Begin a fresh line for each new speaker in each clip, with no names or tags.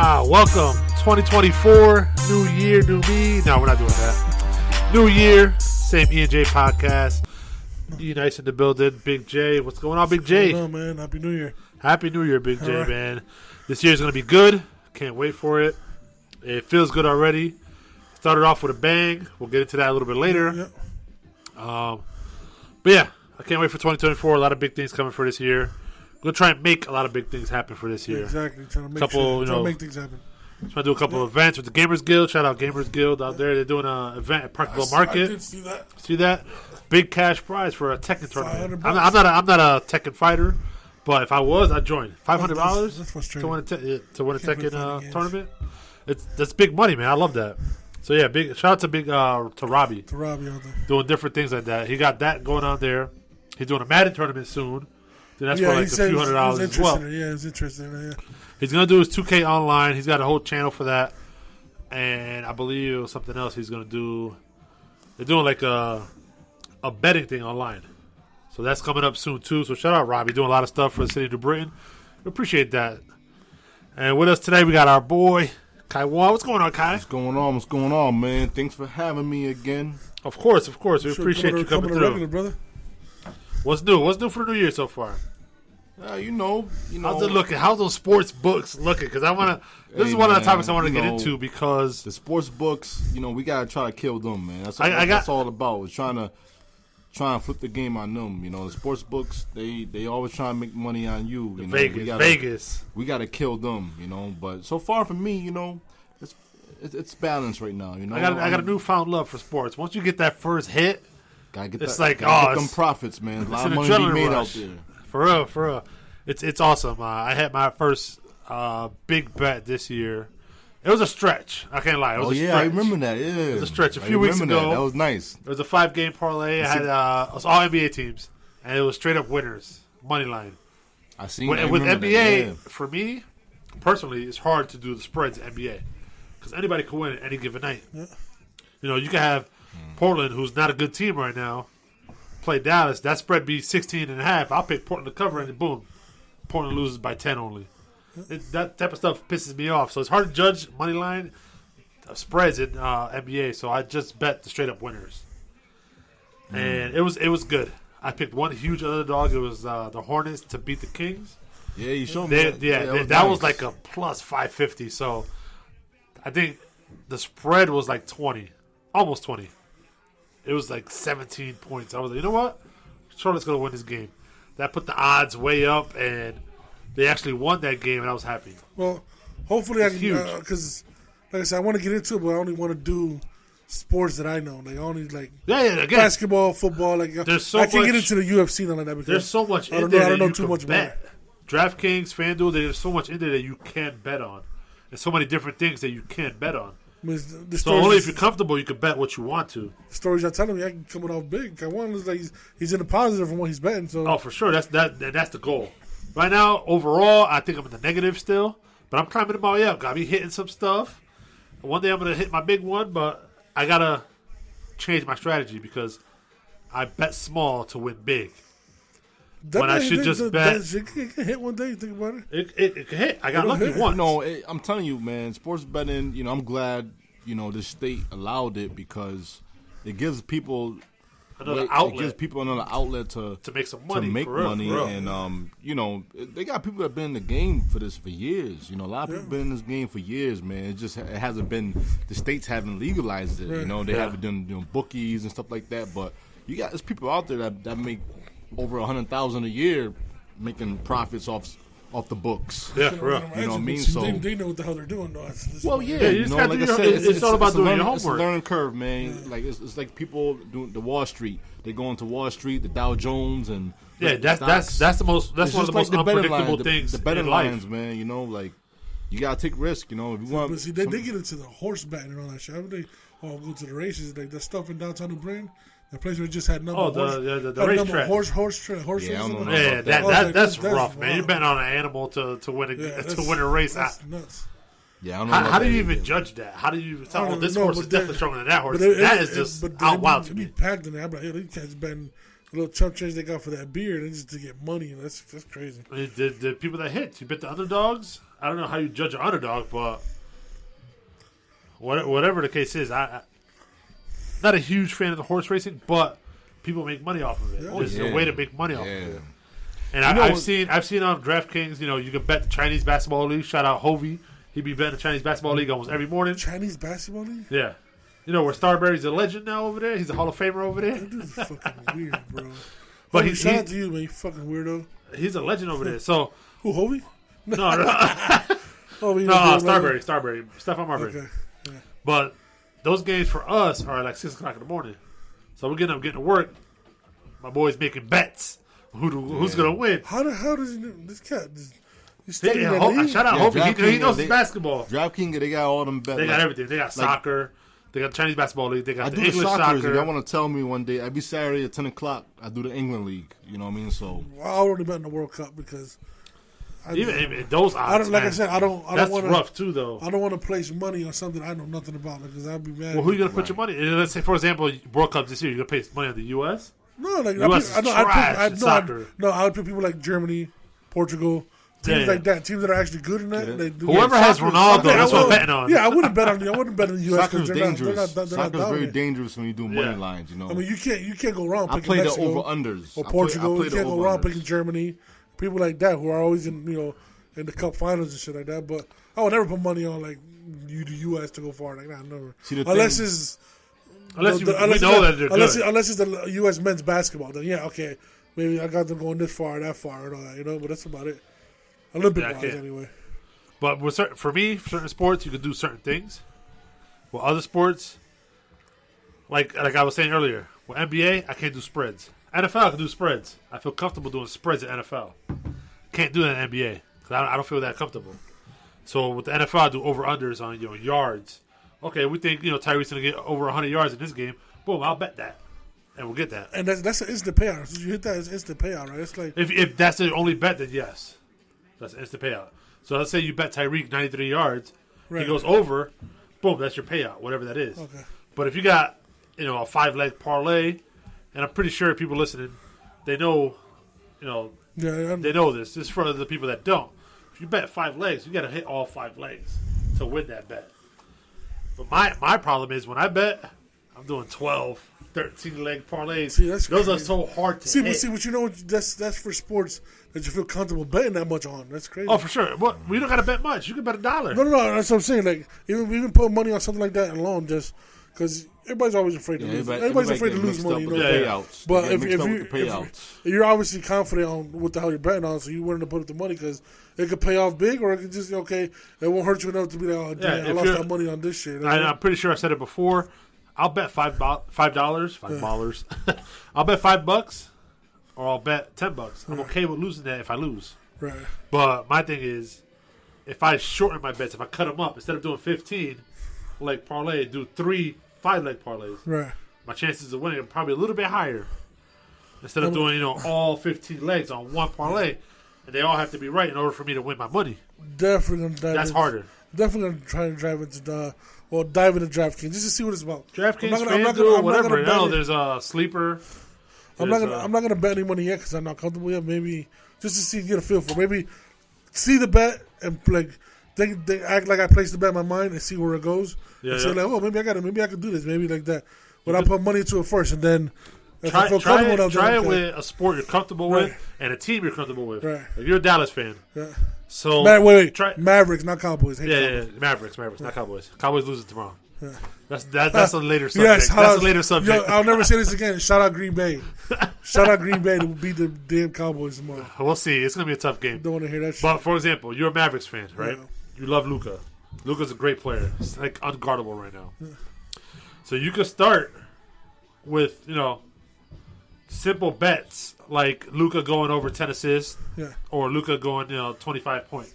Welcome 2024, new year, new me. No, we're not doing that. New year, same E&J podcast. E-Nice in the building. Big J, what's going on, Big J?
What's going on, man? Happy New Year.
Happy New Year, Big J, man. This year's going to be good. Can't wait for it. It feels good already. Started off with a bang. We'll get into that a little bit later.
Yep.
But yeah, I can't wait for 2024. A lot of big things coming for this year. We're going to try and make a lot of big things happen for this year.
Exactly. Trying to make things happen.
Trying to do a couple of events with the Gamers Guild. Shout out Gamers Guild out there. They're doing an event at Parkville Market.
I did see that.
See that? Big cash prize for a Tekken tournament. I'm not a Tekken fighter, but if I was, I'd join. $500
that's frustrating.
to win a Tekken tournament. That's big money, man. I love that. So yeah, big shout out to Robbie.
To Robbie out there.
Doing different things like that. He got that going on there. He's doing a Madden tournament soon. Then that's for like a few $100s as well.
Yeah, it's interesting. Yeah.
He's gonna do his 2K online. He's got a whole channel for that, and I believe it was something else he's gonna do. They're doing like a betting thing online, so that's coming up soon too. So shout out Robbie, doing a lot of stuff for the city of New Britain. We appreciate that. And with us today, we got our boy Kai Wan. What's going on, Kai?
What's going on, man? Thanks for having me again.
Of course. We appreciate you coming through.
Regular, brother.
What's new? What's new for the new year so far?
You know.
How's it looking? How's those sports books looking? Because I want to. This is one of the topics I want to get into because
the sports books. We gotta try to kill them, man. That's all about. Is trying to flip the game on them. The sports books they always try to make money on you.
Vegas.
We gotta kill them. But so far for me, it's balanced right now.
I got a newfound love for sports. Once you get that first hit.
Gotta get
it's
that,
like
get them profits, man. A lot of money to be made out there.
For real. It's awesome. I had my first big bet this year. It was a stretch. I can't lie. It was a stretch.
I remember that. Yeah,
it was a stretch. A few weeks ago,
that was nice.
It was a 5-game parlay. I had it was all NBA teams, and it was straight up winners, money line.
I see.
With NBA, for me personally, it's hard to do the spreads in NBA because anybody can win at any given night.
Yeah.
You can have Portland, who's not a good team right now, play Dallas. That spread be 16.5. I'll pick Portland to cover, and boom, Portland loses by 10 only. That type of stuff pisses me off. So it's hard to judge money line spreads in NBA. So I just bet the straight up winners, and it was good. I picked one huge underdog. It was the Hornets to beat the Kings.
Yeah, you showed me.
That was like a plus 550. So I think the spread was like 20, almost 20. It was like 17 points. I was like, you know what? Charlotte's going to win this game. That put the odds way up, and they actually won that game, and I was happy.
Well, hopefully
it's
I can, because, like I said, I want to get into it, but I only want to do sports that I know. Like, only, like, basketball, football. Like, I can't get into the UFC and all that because
there's so much in there. I don't know too much
bet.
DraftKings, FanDuel, there's so much in there that you can't bet on. There's so many different things that you can't bet on. So only if you're comfortable, you can bet what you want to.
The stories you're telling me, I can coming off big. I want is like he's in the positive from what he's betting. So
for sure, that's the goal. Right now, overall, I think I'm in the negative still, but I'm climbing them all up. Got me hitting some stuff. One day I'm gonna hit my big one, but I gotta change my strategy because I bet small to win big. When I should just bet.
It can hit one day. Think about it.
It can hit. I got lucky once.
I'm telling you, man. Sports betting. I'm glad. The state allowed it because it gives people
another outlet.
It gives people another outlet to
make some money.
To make money, and they got people that have been in the game for this for years. A lot of people have been in this game for years, man. It hasn't been. The states haven't legalized it.
Right.
They haven't done bookies and stuff like that. But there's people out there that make over $100,000 a year making profits off the books.
Yeah, for real.
You know what I mean? So
they know what the hell they're doing, though.
Like I said,
it's all about doing your homework.
It's a learning curve, man. Yeah. Like it's like people doing the Wall Street. They go into Wall Street, the Dow Jones, and
that's one of the most unpredictable things.
The betting lines, man. Like you gotta take risk. If you want,
but see, they get into the horse betting and all that shit. They all go to the races, like that stuff in downtown New Britain. The place where it just had
the racetrack.
Horse
Yeah, that's rough, man. You're betting on an animal to win a race.
That's nuts.
Yeah, I don't know.
How do you even judge that? How do you tell this horse is definitely stronger than that horse? That is just out wild to me.
Packed in there. I'm like, these guys betting the little chump change they got for that beer, and just to get money. That's crazy.
The people that hit, you bet the underdogs. I don't know how you judge an underdog, but whatever the case is, I'm not a huge fan of the horse racing, but people make money off of it. There's a way to make money off of it. And I've seen on DraftKings, you can bet the Chinese basketball league. Shout out Hovey. He be betting the Chinese basketball league almost every morning.
Chinese basketball league?
Yeah. Where Starberry's a legend now over there. He's a Hall of Famer over there.
That dude's fucking weird, bro.
But
shout out to you, man. You fucking weirdo.
He's a legend over there. So
who, Hovey?
No. Starberry. Stephon Marbury. Okay. Yeah. But those games for us are like 6 o'clock in the morning. So we're getting to work. My boy's making bets. Who's going to win?
How does he know? This cat?
Shout out Hovey. He knows his basketball.
DraftKings, they got all them bets.
They got everything. They got soccer. They got the Chinese basketball league. They got the English soccer.
If y'all want to tell me one day, every Saturday at 10 o'clock, I do the England league. You know what I mean? So
I already bet in the World Cup because
even those odds.
Like I said, I don't.
That's rough too, though.
I don't want to place money on something I know nothing about because I'd be mad.
Well, who are you gonna put your money? Let's say, for example, World Cup this year. You gonna place money on the U.S.?
No, like
U.S. is trash in soccer.
I would put people like Germany, Portugal. Teams like that, teams that are actually good in that.
Yeah. Whoever has Ronaldo, that's what I'm betting on.
Yeah, I wouldn't bet on the U.S.
Soccer's dangerous. Soccer's very dangerous when you do money lines. I
mean, you can't go wrong picking
I play
Mexico
the over unders
or Portugal. You can't go wrong picking Germany. People like that who are always in in the cup finals and shit like that. But I would never put money on like the U.S. to go far. Like that, never. Unless it's the U.S. men's basketball. Then okay, maybe I got them going this far, that far, and all that. But that's about it. Olympic-wise, anyway.
But for me, certain sports, you can do certain things. With other sports, like I was saying earlier, with NBA, I can't do spreads. NFL, I can do spreads. I feel comfortable doing spreads at NFL. Can't do that in NBA because I don't feel that comfortable. So with the NFL, I do over-unders on yards. Okay, we think Tyreek's going to get over 100 yards in this game. Boom, I'll bet that. And we'll get that.
And that's an instant payout. So you hit that, it's instant payout, right? It's like
if that's the only bet, then yes. That's an instant payout. So let's say you bet Tyreek 93 yards. Right. He goes over. Boom, that's your payout, whatever that is.
Okay.
But if you got, a 5-leg parlay, and I'm pretty sure people listening, they know, they know this. This is for the people that don't. If you bet 5 legs, you got to hit all 5 legs to win that bet. But my problem is when I bet, I'm doing 12, 13-leg parlays.
See, that's
those
crazy.
Are so hard to hit.
See, but that's for sports that you feel comfortable betting that much on. That's crazy.
Oh, for sure. Well, we don't got to bet much. You can bet $1.
No. That's what I'm saying. Like even put money on something like that alone, just because everybody's always afraid to lose. Everybody's afraid to lose money.
Payouts.
But if you're obviously confident on what the hell you're betting on, so you're willing to put up the money because it could pay off big, or it could just it won't hurt you enough to be like, oh damn, I lost that money on this shit.
I'm pretty sure I said it before. I'll bet $5. I'll bet $5, or I'll bet $10. I'm okay with losing that if I lose.
Right.
But my thing is, if I shorten my bets, if I cut them up, instead of doing 15-leg parlay, do 3 5-leg parlays.
Right.
My chances of winning are probably a little bit higher. Instead of doing all 15 legs on one parlay, and they all have to be right in order for me to win my money.
Definitely
that's harder.
Definitely gonna try to dive into dive into DraftKings just to see what it's about.
DraftKings, FanDuel, whatever. There's a sleeper.
I'm not gonna bet any money yet because I'm not comfortable yet. Maybe just to see, get a feel for. Maybe see the bet and like they act like I placed the bet in my mind and see where it goes. Yeah. And say like, maybe I could do this. Maybe like that. But I'll put money into it first and then.
Try it with a sport you're comfortable with and a team you're comfortable with.
Right.
Like you're a Dallas fan.
Yeah.
So
wait. Mavericks, not Cowboys.
Mavericks, not Cowboys. Cowboys losing tomorrow.
Yeah.
That's a later subject. That's a later subject.
I'll never say this again. Shout out Green Bay. Shout out Green Bay to beat the damn Cowboys tomorrow.
We'll see. It's gonna be a tough game.
Don't want to hear that shit.
But for example, you're a Mavericks fan, right? Yeah. You love Luka. Luka's a great player. He's like unguardable right now. Yeah. So you could start with simple bets like Luka going over 10 assists, or Luka going 25 points,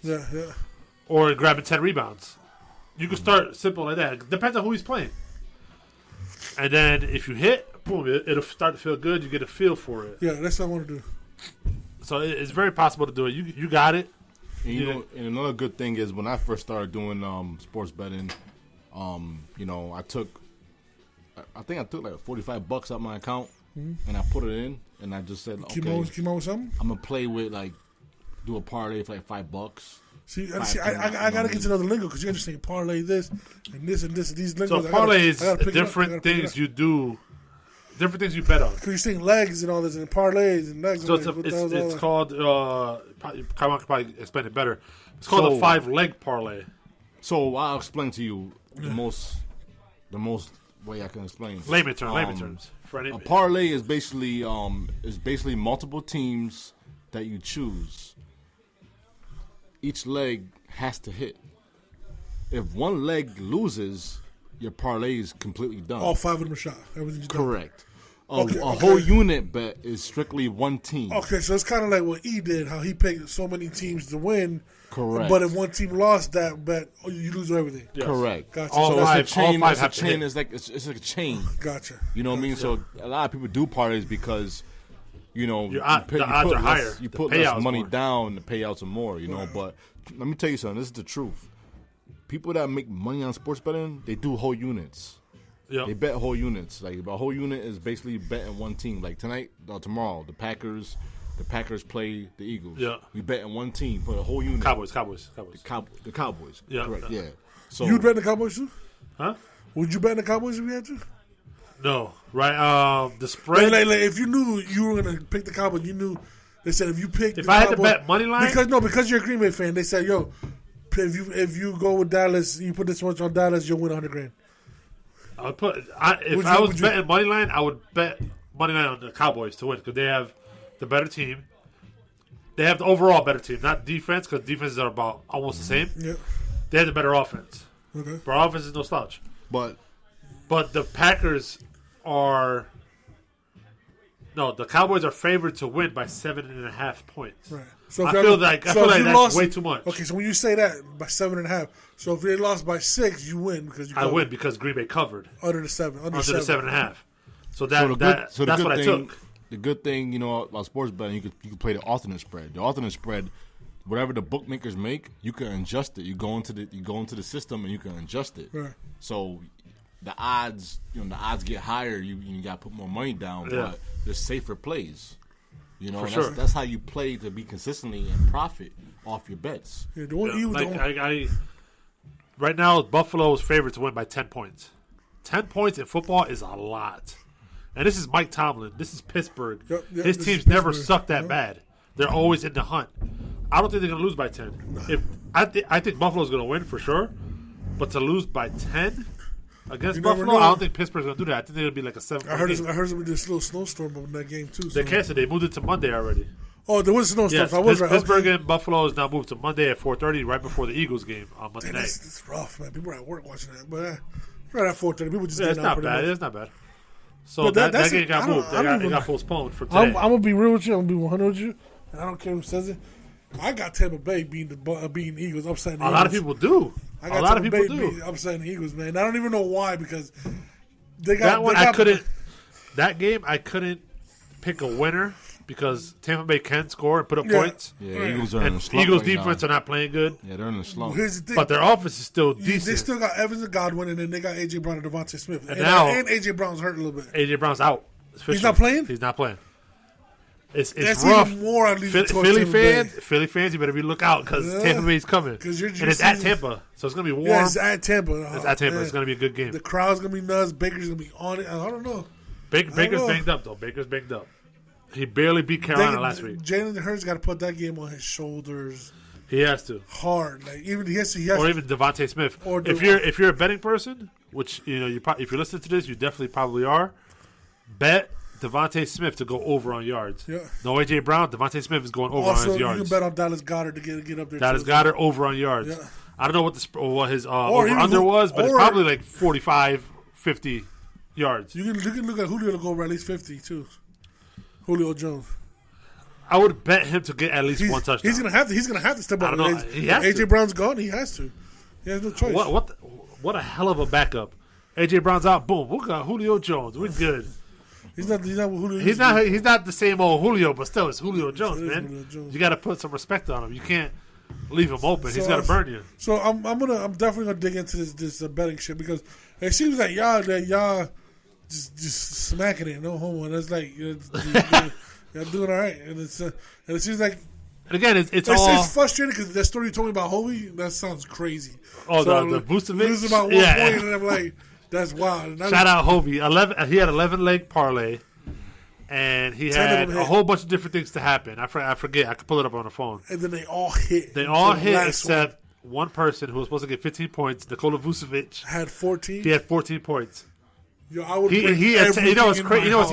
or grabbing 10 rebounds. You can start simple like that. It depends on who he's playing. And then if you hit, boom, it'll start to feel good. You get a feel for it.
Yeah, that's what I want to do.
So it's very possible to do it. You got it.
And and another good thing is when I first started doing sports betting, I think I took like $45 out my account. And I put it in, and I just said, okay,
keep on with something?
I'm going to play with, do a parlay for like $5.
See, I gotta get to know the lingo because you're just saying parlay this and this and this and these lingos.
So parlay is different things you do, different things you bet on.
Because you're saying legs and all this and parlays and legs.
So it's called. Kyle could probably explain it better. It's called a 5-leg parlay.
So I'll explain to you the most way I can explain.
Layman terms.
A parlay is basically multiple teams that you choose. Each leg has to hit. If one leg loses, your parlay is completely done.
All 5 of them are shot. Everything's done.
Correct. A whole unit bet is strictly one team.
Okay, so it's kind of like what E did, how he picked so many teams to win.
Correct.
But if one team lost that bet, you lose everything.
Yes. Correct.
Gotcha.
So it's a chain. It's like a chain.
Gotcha.
You know what I mean? So a lot of people do parlays because the odds
are higher.
You put less money down, the payouts are more. You know, but let me tell you something. This is the truth. People that make money on sports betting, they do whole units. Yep. They bet whole units. Like a whole unit is basically betting one team. Like tonight or tomorrow, the Packers play the Eagles. Yeah. We bet in one team for the whole unit.
Cowboys.
The Cowboys.
Yeah.
Correct. Yeah. So
you'd bet in the Cowboys too?
Huh?
Would you bet in the Cowboys if you had to?
No. Right. The spread.
Like if you knew you were gonna pick the Cowboys, you knew they said if you picked
if I had to bet money line
because you're a Green Bay fan, they said, yo, if you go with Dallas, you put this much on Dallas, you'll win $100,000.
If I was betting money line, I would bet money line on the Cowboys to win because they have the better team. They have the overall better team, not defense, because defenses are about almost the same.
Yeah.
They have the better offense.
Okay.
But our offense is no slouch.
But
the Packers are. No, the Cowboys are favored to win by 7.5 points.
Right. So
I feel like that's way too much.
Okay, so when you say that by 7.5, so if they lost by 6, you win because
I win because Green Bay covered
under the 7, under
the 7.5. So that's what I took.
The good thing, about sports betting, you can play the alternate spread. The alternate spread, whatever the bookmakers make, you can adjust it. You go into the system and you can adjust it.
Right.
So the odds get higher. You got to put more money down, but there's safer plays. That's how you play to be consistently and profit off your bets.
Yeah,
right now, Buffalo is favored to win by 10 points. 10 points in football is a lot. And this is Mike Tomlin. This is Pittsburgh. His teams never suck that bad. They're always in the hunt. I don't think they're going to lose by 10. I think Buffalo's going to win for sure, but to lose by 10 against Buffalo, I don't think Pittsburgh's going to do that. I think they're going to be like a 7.
I heard it's going to be this little snowstorm in that game too.
They canceled. They moved it to Monday already.
Oh, there was a snowstorm.
Yes,
I was right.
Pittsburgh and Buffalo is now moved to Monday at 4:30, right before the Eagles game on Monday night.
It's rough, man. People are at work watching that, but right at 4:30, people just
it's not bad. It's not bad. So that game got moved. It got postponed for today.
I'm going to be real with you. I'm going to be 100 with you. And I don't care who says it. I got Tampa Bay beating the Eagles, upsetting the Eagles.
A lot of people do.
A lot of people do. Upsetting the Eagles, man. I don't even know why because they got...
That game, I couldn't pick a winner because Tampa Bay can score and put up points.
Yeah, Eagles are in a slump.
Eagles' defense are not playing good.
Yeah, they're in a slump.
But their offense is still decent.
They still got Evans and Godwin, and then they got A.J. Brown and Devontae Smith. And A.J. Brown's hurt a little bit.
A.J. Brown's out.
He's not playing?
He's not playing. It's
That's
rough.
Even more
Philly fans, you better be look out because Tampa Bay's coming. And it's at Tampa, so it's gonna be warm.
Yeah, it's at Tampa.
It's at Tampa. It's gonna be a good game.
The crowd's gonna be nuts. Baker's gonna be on it. I don't know.
Baker's banged up though. Baker's banged up. He barely beat Carolina last week.
Jalen Hurts got to put that game on his shoulders.
He has to
hard. Like even he has
or even Devontae Smith. If you're a betting person, which if you listen to this, you definitely probably are. Bet Devontae Smith to go over on yards.
Yeah.
No A.J. Brown. Devontae Smith is going over on his yards.
You can bet on Dallas Goedert to get up there.
Dallas Goedert over on yards. Yeah. I don't know what his over-under was, but it's probably like 45, 50 yards.
You can look at Julio to go over at least 50 too. Julio Jones.
I would bet him to get at least one touchdown.
He's gonna have to step up.
AJ
Brown's gone. He has to. He has no choice.
What a hell of a backup. AJ Brown's out. Boom. We got Julio Jones. We're good.
He's not Julio.
He's not the same old Julio, but still, it's Julio Jones, man. Julio Jones. You got to put some respect on him. You can't leave him open. He's got to burn you.
So I'm definitely gonna dig into this betting shit because it seems like y'all just smacking it, no homo. And it's like you're doing all right, and it seems like
And again, it's
frustrating because that story you told me about Hovey, that sounds crazy.
Oh, so the Vucevic?
Losing about 1 point, and I'm like, that's wild.
Shout out Hovey. He had 11-leg parlay, and he had a whole bunch of different things to happen. I forget. I could pull it up on the phone.
And then they all hit.
They all hit except one person who was supposed to get 15 points, Nikola Vucevic.
Had 14?
He had 14 points.
Yo, I would
you know what's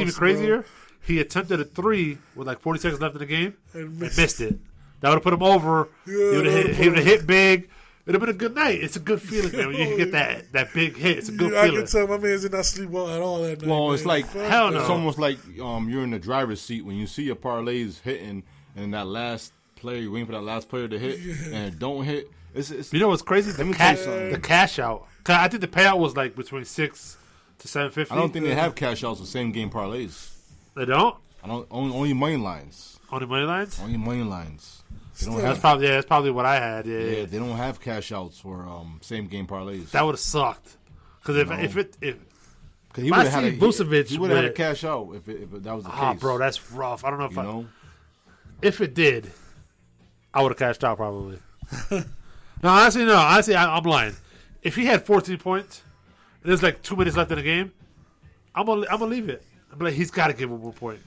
even crazier? Bro. He attempted a 3 with like 40 seconds left in the game and missed it. That would have put him over. Yeah, he would have hit big. It would have been a good night. It's a good feeling, man. When you can get that big hit, it's a good feeling. I can
tell my man did not sleep well at all that night.
Well, it's like
hell no.
It's almost like you're in the driver's seat when you see your parlays hitting, and that last play, you're waiting for that last player to hit, and it don't hit. It's
you know what's crazy? The cash out. I think the payout was like between $6 to $750.
I don't think they have cash outs with same game parlays.
They don't.
Only money lines.
Only money lines.
Only money lines.
That's probably what I had. Yeah,
they don't have cash outs for same game parlays.
That would have sucked. Because if
he would have had
Vucevic,
he would have had a cash out if that was the case.
Ah, bro, that's rough. I don't know if it did, I would have cashed out probably. No, honestly, I'm lying. If he had 14 points, and there's like 2 minutes left in the game, I'm gonna leave it. I'm like, he's got to give 1 more point.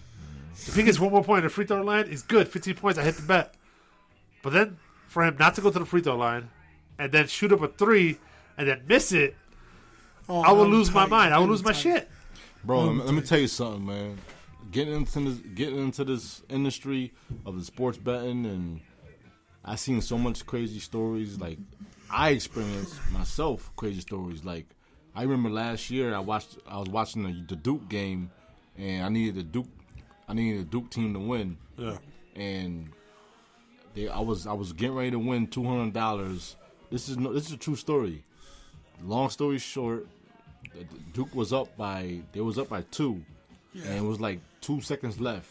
If he gets 1 more point in the free throw line, he's good. 15 points, I hit the bet. But then for him not to go to the free throw line and then shoot up a 3 and then miss it, I would lose my mind. I would lose my shit.
Bro, let me tell you something, man. Getting into this industry of the sports betting, and I seen so much crazy stories. Like, I experienced myself crazy stories. Like, I remember last year I was watching the Duke game, and I needed the Duke team to win.
Yeah.
And I was getting ready to win $200. This is a true story. Long story short, Duke was up by 2, and it was like 2 seconds left.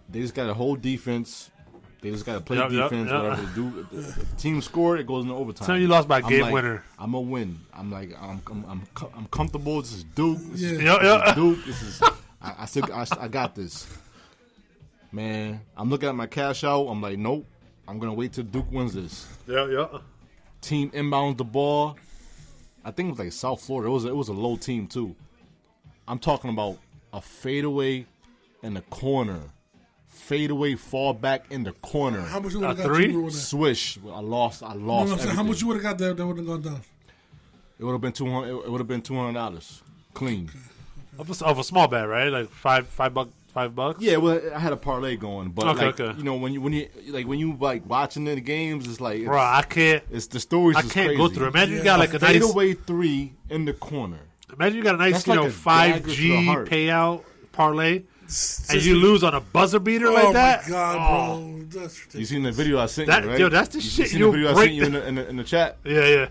They just got a whole defense. They just got to play defense. Whatever they do, if the team scored, it goes into overtime.
So you lost by game winner.
I'm gonna win. I'm like I'm comfortable. This is Duke. This is Duke. This is I got this. Man, I'm looking at my cash out. I'm like, nope. I'm gonna wait till Duke wins this.
Yeah.
Team inbounds the ball. I think it was like South Florida. It was a low team too. I'm talking about a fadeaway in the corner. Fadeaway, fall back in the corner.
How much you would have got? 3
swish. I lost.
No, how much you would have got that would have gone down?
It would have been $200. It would have been $200 clean.
Of a small bet, right? Like $5.
Yeah, well, I had a parlay going, but okay. You know, when you watching the games, it's like,
bro, I can't.
It's the stories.
I can't go through. Imagine you got like a nice
fadeaway 3 in the corner.
Imagine you got a nice, like 5G payout parlay. And you lose on a buzzer beater like that?
Oh, my God, bro. That's ridiculous.
You seen the video I sent you, right?
Yo, that's the shit
you break. I sent you in the chat?
Yeah.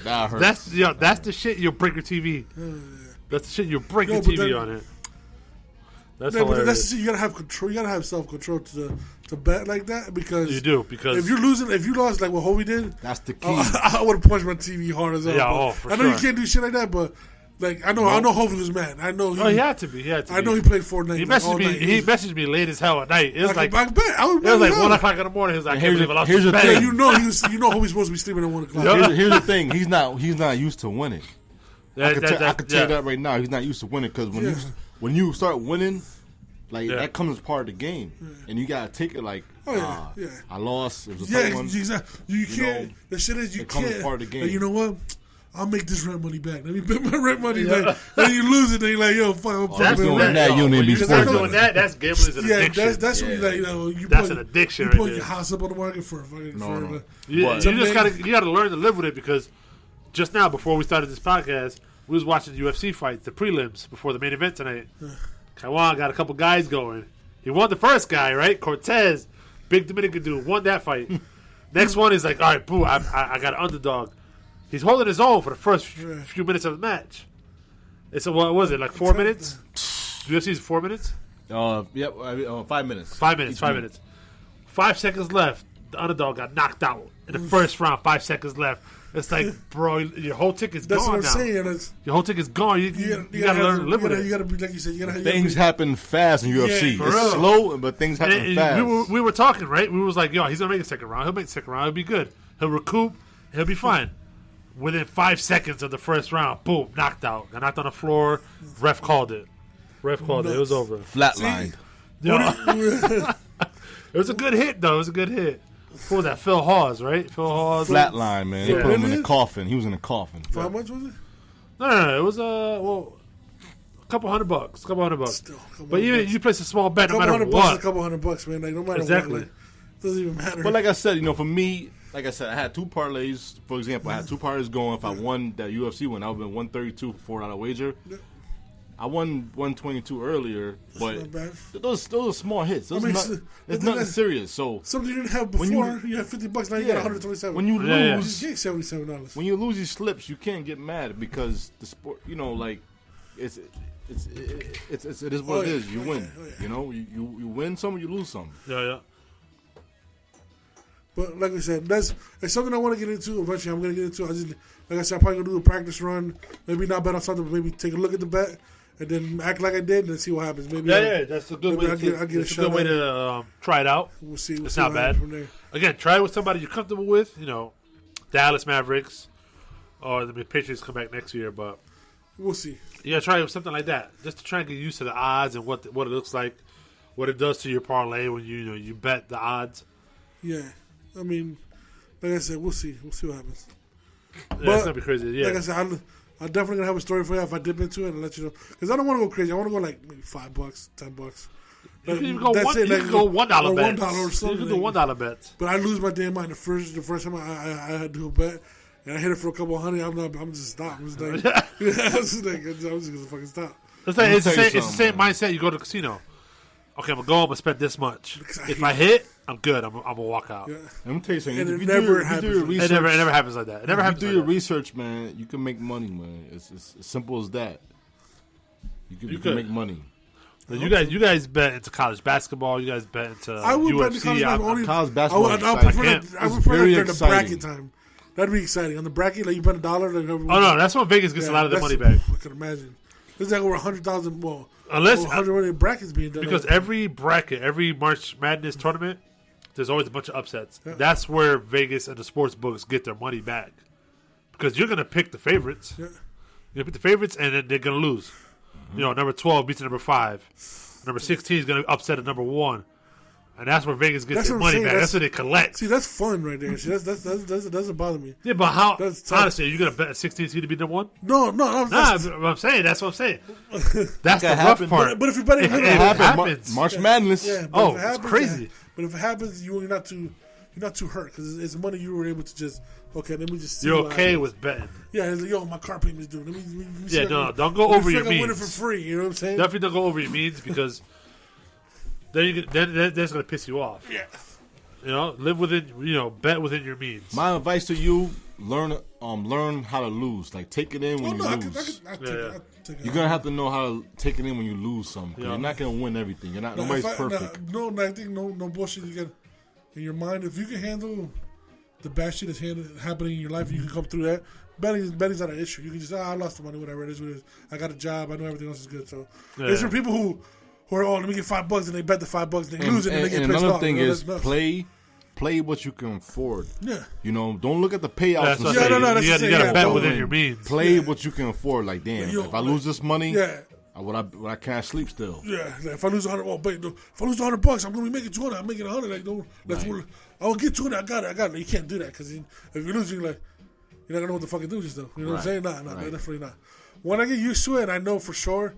That hurts.
That's the shit you'll break your TV. That's the shit you'll break your TV on it. That's hilarious.
That's the shit. You gotta have control. You gotta have self-control to bet like that, because
you do. Because
if you lost like what Hovey did,
that's the key.
I would have punched my TV hard as hell.
Yeah,
I know you can't do shit like that, but. Like I know Hovey was mad. I know
he had to be.
I know he played Fortnite.
He messaged me late as hell at night. It was like
I bet. It was
like 1 o'clock in the morning. He was like, I can't believe I lost this bet.
Yeah, you know Hovey's supposed to be sleeping at 1 o'clock.
Here's the thing. He's not used to winning. I could tell you that right now. He's not used to winning, because when you start winning, like that comes as part of the game, and you gotta take it like, I lost. It was a tight one.
Exactly. You can't. The shit is you can't.
It comes as part of the game.
Like, you know what? I'll make this rent money back. Let me bet my rent money back. Then you lose it. Then you're like, yo, fuck.
That's doing that. You need to be doing that. That's gambling is an addiction.
That's when
that's an addiction.
You put your house up on the market for
no. You just gotta learn to live with it, because just now before we started this podcast, we was watching the UFC fights, the prelims before the main event tonight. Kawan got a couple guys going. He won the first guy, right? Cortez, big Dominican dude, won that fight. Next one is like, all right, boo, I got an underdog. He's holding his own for the first few minutes of the match. It's what was it, like 4 minutes? UFC's 4 minutes?
Yep, 5 minutes.
5 minutes. 5 seconds left. the underdog got knocked out in the first round, 5 seconds left. It's like, bro, your whole ticket's
That's
gone
what I'm
now.
saying.
Your whole ticket's gone. You gotta learn to live with it.
You gotta be, like you said,
things happen fast in UFC.
Yeah,
it's slow, but things happen fast.
We were talking, right? We was like, yo, he's gonna make a second round. He'll make the second round. He'll be good. He'll recoup. He'll be fine. Within 5 seconds of the first round, boom, knocked out. Got knocked on the floor. Ref called it. It was over.
Flatlined.
It was a good hit, though. It was a good hit. What was that? Phil Hawes, right? Phil Hawes.
Flatline, man. They put him in a coffin. He was in a coffin.
For how much was it?
No. It was a couple $100.
Still,
but even you place a small bet, no matter
$100
what.
is a couple $100, man. Like, no matter
Exactly.
what. Like, doesn't even matter.
But like I said, for me, like I said, I had 2 parlays. For example, I had 2 parlays going. If I won that UFC one, I would have been 132 for $4 wager. Yeah. I won 122 earlier, but those are small hits. It's nothing serious. So
something you didn't have before, you had $50. Now you got 127.
When you lose,
you get $77.
When you lose these slips, you can't get mad because the sport, like it is what it is. You win. You win some, you lose some.
Yeah.
But like I said, it's something I want to get into. Eventually, I'm going to get into. Like I said, I'm probably going to do a practice run. Maybe not bet on something, but maybe take a look at the bet and then act like I did and then see what happens. Maybe
that's a good way. It's a good way to try it out.
We'll see.
It's not bad. From there. Again, try it with somebody you're comfortable with. Dallas Mavericks or the Patriots come back next year, but
we'll see.
Yeah, try it with something like that, just to try and get used to the odds and what it looks like, what it does to your parlay when you bet the odds.
Yeah. I mean, like I said, we'll see. We'll see what happens.
Yeah, it's gonna be crazy. Yeah,
like I said, I'm definitely gonna have a story for you if I dip into it and let you know. Because I don't want to go crazy. I want to go like maybe $5, $10.
You can go $1 bets.
$1 or something.
You can do $1 bets.
But I lose my damn mind the first time I had to do a bet and I hit it for a couple of hundred. I'm just stop. I'm just like, I'm just gonna fucking stop.
It's the same mindset. You go to the casino. Okay, I'm gonna spend this much. If I hit, I'm good. I'm gonna walk out.
Yeah. Let me tell you something.
And it never happens.
It never happens like that. It never happens.
If you do your research, man, you can make money, man. It's as simple as that. You can make money.
You guys bet into college basketball. You guys bet into
I would
UFC.
bet into college basketball. I prefer during the bracket time. That'd be exciting. On the bracket, like you bet $1. Like,
no, that's when Vegas gets a lot of their money back.
I can imagine. There's like over 100,000. Well,
unless
100 brackets being done.
Because every bracket, every March Madness tournament, there's always a bunch of upsets. Yeah. That's where Vegas and the sports books get their money back. Because you're gonna pick the favorites. Yeah. You're gonna pick the favorites, and then they're gonna lose. Mm-hmm. Number 12 beats number 5. Number 16 is gonna upset at number 1. And that's where Vegas gets their money back. That's what they collect.
See, that's fun right there. See, that doesn't bother me.
Yeah, but how? Honestly, are you gonna bet a 16 seed to be number 1?
No.
That's what I'm saying. That's what I'm saying. That's the rough part.
But if you're betting,
it happens.
March Madness.
Yeah,
it's crazy.
But if it happens, you're not too hurt because it's money you were able to just. Okay, let me just see.
You're okay with betting.
Yeah, it's like, yo, my car payment's due. Let me
see. Yeah, don't go over your means.
Win it for free. You know what I'm saying?
Definitely don't go over your means because. Then that's going to piss you off.
Yeah.
Live within, bet within your means.
My advice to you, learn how to lose. Like, take it in when you lose. You're going to have to know how to take it in when you lose something. You're not going to win everything. Nobody's perfect.
I think no bullshit you get in your mind. If you can handle the bad shit that's happening in your life, you can come through that. Betting's not an issue. You can just, I lost the money, whatever it is. I got a job. I know everything else is good. So, there's for people who are, let me get $5 and they bet the $5 and they lose it and they get pissed off.
And another thing is play what you can afford.
Yeah.
Don't look at the payouts.
You got to bet within your means.
Play what you can afford. Like, damn, if I lose this money, would I can't sleep still?
Yeah. If I lose $100, if I lose $100, I'm gonna be making $200. I'm making $100. Like, I'll get $200. I got it. You can't do that because if you lose, you're like, you're not gonna know what to fucking do. Just though. You know what I'm saying? Nah, definitely not. When I get used to it, I know for sure.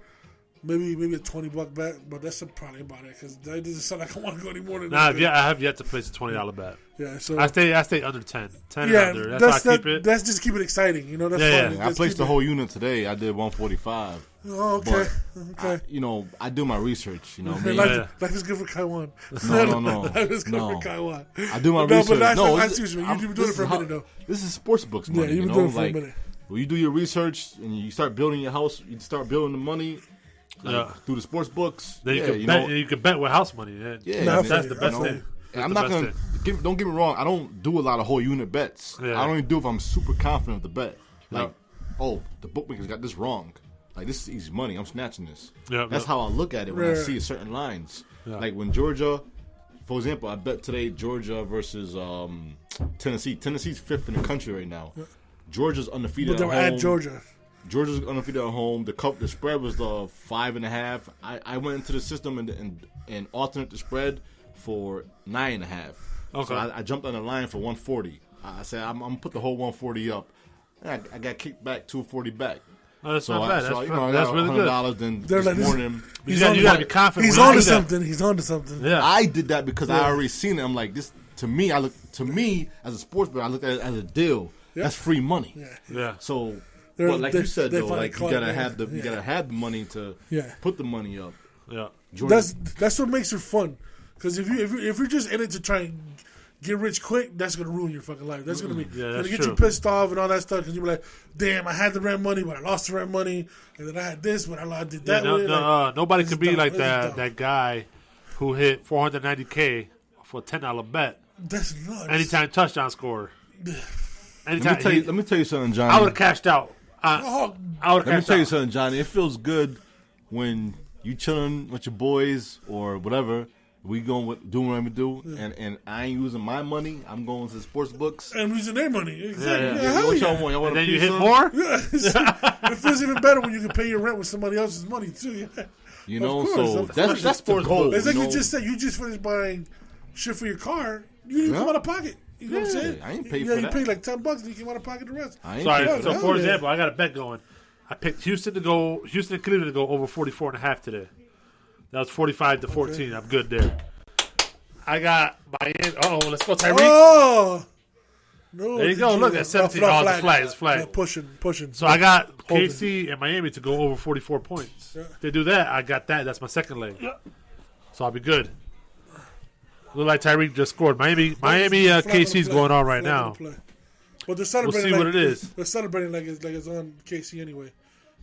Maybe a $20 bet, but that's probably about it because that doesn't sound like I want to go any more than that.
I have yet to place a $20 bet.
Yeah, so
I stay under 10 and under. That's how I keep it.
That's just keep it exciting, That's fun.
Yeah. I placed the whole unit today. I did 145.
Oh, okay.
But I do my research.
Life is good for Kaiwan.
No.
Life is good for Kaiwan.
I do my research.
You've been doing it for a minute though.
This is sports books money.
Yeah, you've been doing it for a minute.
When you do your research and you start building your house, you start building the money. Through the sports books.
Then you can bet with house money.
Yeah,
that's the best thing.
I'm not going to don't get me wrong. I don't do a lot of whole unit bets.
Yeah.
I only do if I'm super confident of the bet. Like, the bookmakers got this wrong. Like, this is easy money. I'm snatching this. That's how I look at it when I see certain lines. Yeah. Like when Georgia, for example, I bet today Georgia versus Tennessee. Tennessee's 5th in the country right now. Georgia's undefeated at home. But they were at Georgia. Georgia's undefeated at home. The spread was 5.5. I went into the system and alternate the spread for 9.5. Okay. So I jumped on the line for 140. I said I'm gonna put the whole 140 up. I got kicked back 240 back.
Oh, that's not bad. That's really good.
Then this morning,
you got to be confident.
He's on to something. He's on to something.
Yeah, I did that because I already seen it. I'm like, this to me. As a sports bet, I looked at it as a deal. Yeah. That's free money.
Yeah.
So, like you said, though, like you gotta have the money to put the money up.
Yeah.
That's what makes it fun. Because if you're just in it to try and get rich quick, that's gonna ruin your fucking life. That's gonna get you pissed off and all that stuff. Because you're like, damn, I had the rent money, but I lost the rent money, and then I had this, but I did that.
Nobody could be like that guy who hit $490K for a $10 bet.
That's nuts.
Anytime touchdown scorer.
Let me tell you something, Johnny.
I would have cashed out.
Let me tell you something, Johnny. It feels good when you chilling with your boys or whatever. We doing what we do, and I ain't using my money. I'm going to the sports books.
And using their money. Exactly.
What y'all want? Y'all want
and then you hit more?
It feels even better when you can pay your rent with somebody else's money, too.
You know, so that's sports gold.
It's like you just said, you just finished buying shit for your car. You didn't come out of pocket. You know what I'm saying?
I ain't paid for that.
You paid like $10 and you came out of pocket the rest.
So for example, I got a bet going. I picked Houston and Cleveland to go over 44.5 today. That was 45-14. Okay. I'm good there. I got Miami. Let's go, Tyreek.
Oh, no!
There you go. Look at 17. Oh, it's flag. It's flag.
Yeah, pushing.
So I got KC and Miami to go over 44 points. Yeah. If they do that, I got that. That's my second leg. Yeah. So I'll be good. Look like Tyreek just scored. Miami, KC's going on right now.
But they're celebrating.
We'll see what it is.
They're celebrating like it's on KC anyway.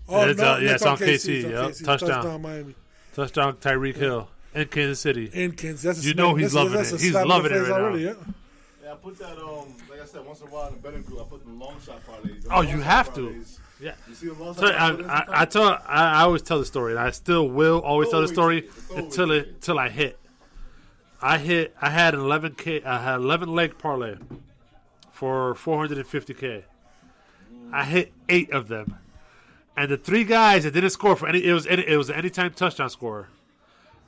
It's on KC. Yep. Touchdown
Miami.
Touchdown Tyreek Hill in Kansas City.
In Kansas,
he's loving it. He's loving it right
already, now. Yeah, I put that like I said, once in a while in the betting group, I put the long shot parlays.
Oh, you have to. Yeah.
You see the long shot
I always tell the story, and I still will always tell the story until I hit. I had an 11 leg parlay for $450K. I hit 8 of them. And the 3 guys that didn't score for it was an anytime touchdown scorer.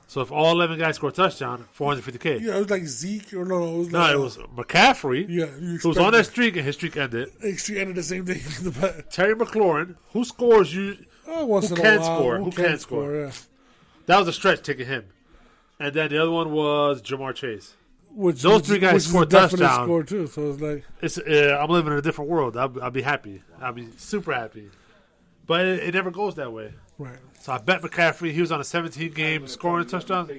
So if all 11 guys score a touchdown, $450K.
Yeah, it was like Zeke or no?
It was McCaffrey.
Yeah,
who was on that streak and his streak ended.
His streak ended the same day.
Terry McLaurin, who scores you? Who can score?
Yeah.
That was a stretch taking him. And then the other one was Jamar Chase. Those 3 guys scored touchdowns.
Score too, so it's like
I'm living in a different world. I'll be happy. I'll be super happy. But it never goes that way.
Right.
So I bet McCaffrey. He was on a 17-game scoring touchdown.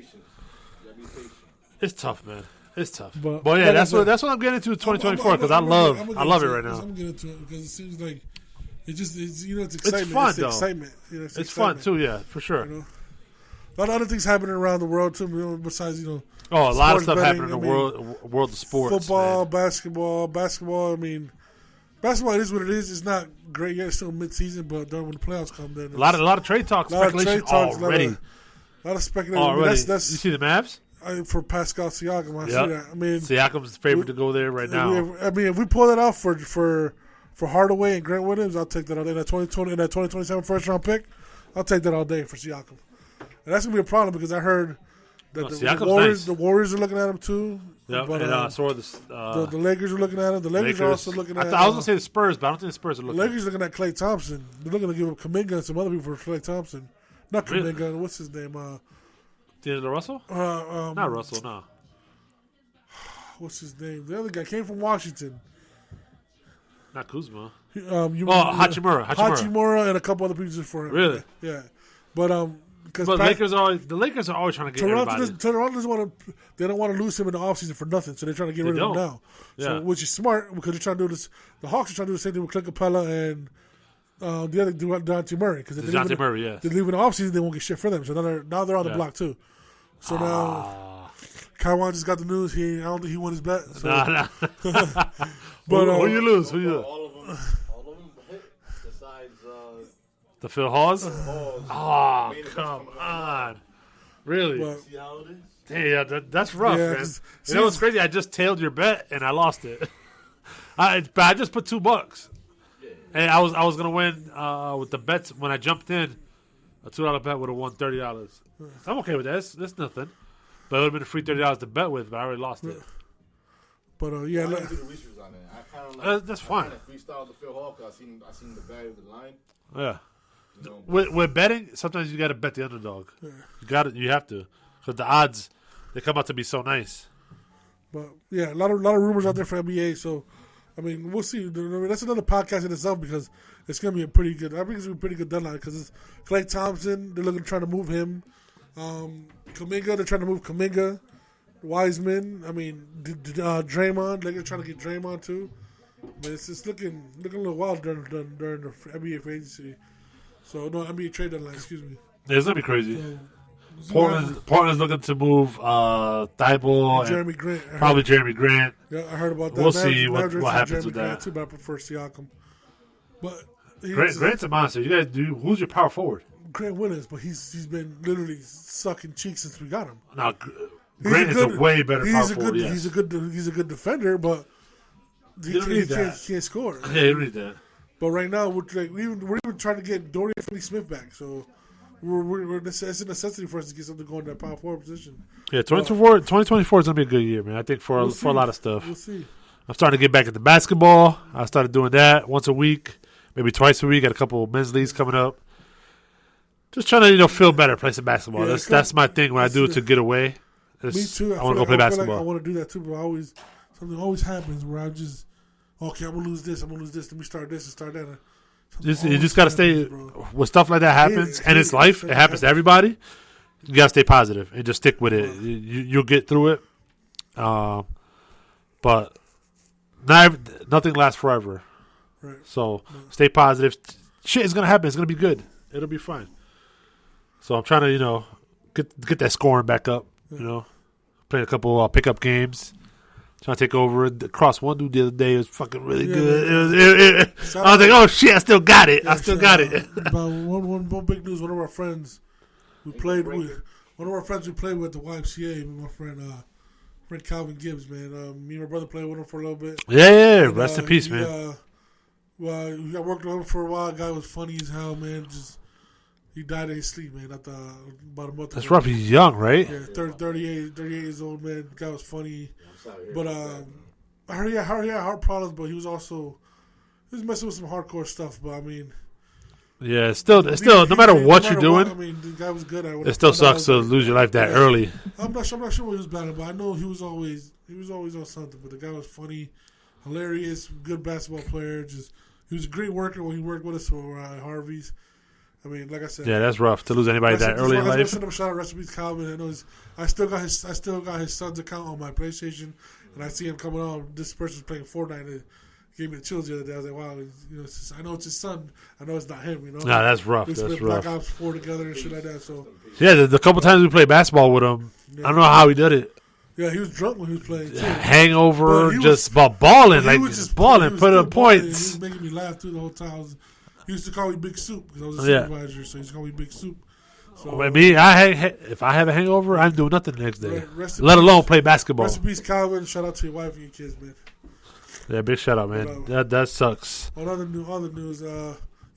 It's tough, man. It's tough. But yeah, that's what I'm getting into 2024 because I love it right now.
I'm getting into it because it seems like it's excitement.
It's fun,
it's
though.
Excitement.
It's fun too, yeah, for sure.
A lot of other things happening around the world too. Besides
a lot of stuff happening in the world of sports.
Football, basketball. I mean. Basketball is what it is. It's not great yet. It's still mid-season, but when the playoffs come, then
a lot of trade talk, speculation already.
A lot of speculation.
Already. That's you see the Mavs
for Pascal Siakam. I see that. I mean,
Siakam's favorite to go there right now.
If we pull that off for Hardaway and Grant Williams, I'll take that all day. That 2027 first round pick, I'll take that all day for Siakam. And that's gonna be a problem because I heard that the Warriors are looking at him too.
Yeah, but
the Lakers are looking at him. The Lakers are also looking at him.
I was going to say the Spurs, but I don't think the Spurs are looking at him.
The Lakers are looking at Klay Thompson. They're looking to give up Kuminga and some other people for Klay Thompson. Not Kuminga. Really? What's his name?
D'Angelo Russell? Not Russell, no.
What's his name? The other guy came from Washington.
Not Kuzma.
Hachimura. Hachimura and a couple other pieces for him.
Really?
Yeah. But
the Lakers are always trying to get everybody.
Toronto doesn't want to. They don't want to lose him in the offseason for nothing, so they're trying to get rid of him now.
Yeah.
So, which is smart because they're trying to do this. The Hawks are trying to do the same thing with Clint Capella and the other Dejounte Murray because they leave in the offseason, they won't get shit for them. So now they're on the block too. So now Kyle just got the news. I don't think he won his bet. So.
Nah.
But
who you lose? Who you?
All of them hit. Besides
the Phil Hawes. Oh, come on! Really?
But,
see how it is?
Hey, yeah, that's rough, man. You know what's crazy? I just tailed your bet and I lost it. But I just put $2, and I was gonna win with the bets when I jumped in. A $2 bet would have won $30. I'm okay with that. That's nothing. But it would have been a free $30 to bet with, but I already lost it.
But
I didn't do the research on it. I kind of
that's fine.
I kind of freestyled the Phil Hawk. I seen the value of the line.
Yeah.
You know,
With betting, sometimes you got to bet the underdog. Yeah. You have to, because the odds they come out to be so nice.
But yeah, a lot of rumors out there for NBA. So, I mean, we'll see. That's another podcast in itself because it's gonna be a pretty good. I think it's gonna be a pretty good deadline because it's Klay Thompson. They're looking trying to move him. Kuminga, they're trying to move Kuminga. Wiseman. I mean, Draymond. They're trying to get Draymond too. But it's just looking a little wild during the NBA free agency. So no, NBA trade deadline. Excuse me.
Yeah, it's gonna be crazy. Portland's looking to move Thibault
Jeremy Grant.
Probably Jeremy Grant.
Yeah, I heard about that.
We'll see what happens
Jeremy
with
Grant
that.
too, but I prefer Siakam. But
Grant's a monster. You guys do. Who's your power forward?
Grant Williams, but he's been literally sucking cheeks since we got him.
No, Grant is a way better power forward. Yes.
He's a good defender, but he can't score.
Yeah, you don't need that.
But right now we're even trying to get Dorian Finney-Smith back, so it's a necessity for us to get something going in that power forward position.
Yeah, 2024 is gonna be a good year, man. I think for a lot of stuff.
We'll see.
I'm starting to get back into basketball. I started doing that once a week, maybe twice a week. Got a couple of men's leagues coming up. Just trying to feel better, play some basketball.
Yeah,
that's my thing when I do it to get away.
Me too.
I want to go play basketball.
I want to do that too, but something always happens where I just okay, I'm gonna lose this. Let me start this and start that.
You just gotta stay when stuff like that happens, and it's life. It happens to everybody. You gotta stay positive and just stick with it. You'll get through it. But nothing lasts forever.
Right.
So stay positive. Shit is gonna happen. It's gonna be good. It'll be fine. So I'm trying to get that scoring back up. Playing a couple pickup games. Trying to take over. Cross one dude the other day. It was fucking really good. I was like, oh shit, I still got it. I still got it.
About one big news. One of our friends we played with the YMCA. My friend Calvin Gibbs, man. Me and my brother played with him for a little bit.
Yeah. Rest in peace, man.
I worked with him for a while. The guy was funny as hell, man. He died in his sleep, man. About a month.
That's rough. He's young, right?
Yeah, 38 years old, man. The guy was funny. But I heard he had heart problems, but he was messing with some hardcore stuff. But I mean,
yeah, still, no matter what you're doing,
I mean, the guy was good.
It still sucks to lose your life that early.
I'm not sure what he was battling, but I know he was always on something. But the guy was funny, hilarious, good basketball player. He was a great worker when he worked with us for Harvey's. I mean, like I said,
yeah, that's rough to lose anybody that early in life.
Send him a shout out, recipes, Calvin. I still got his son's account on my PlayStation, and I see him coming on. This person's playing Fortnite. And it gave me the chills the other day. I was like, wow, I know it's his son. I know it's not him.
Nah, that's rough.
We
that's
Black
rough.
Ops 4 together and shit like that. So
yeah, the couple times we played basketball with him, I don't know how he did it.
Yeah, he was drunk when he was playing too.
Hangover, balling, like just balling, put up points.
He was making me laugh through the whole time. He used to call me Big Soup because I was a supervisor, so he used to call me Big Soup. So,
if I have a hangover, I'm doing nothing the next day. Let alone play basketball.
Rest in peace, Calvin. Shout out to your wife and your kids, man.
Yeah, big shout out, man. That sucks.
On other news,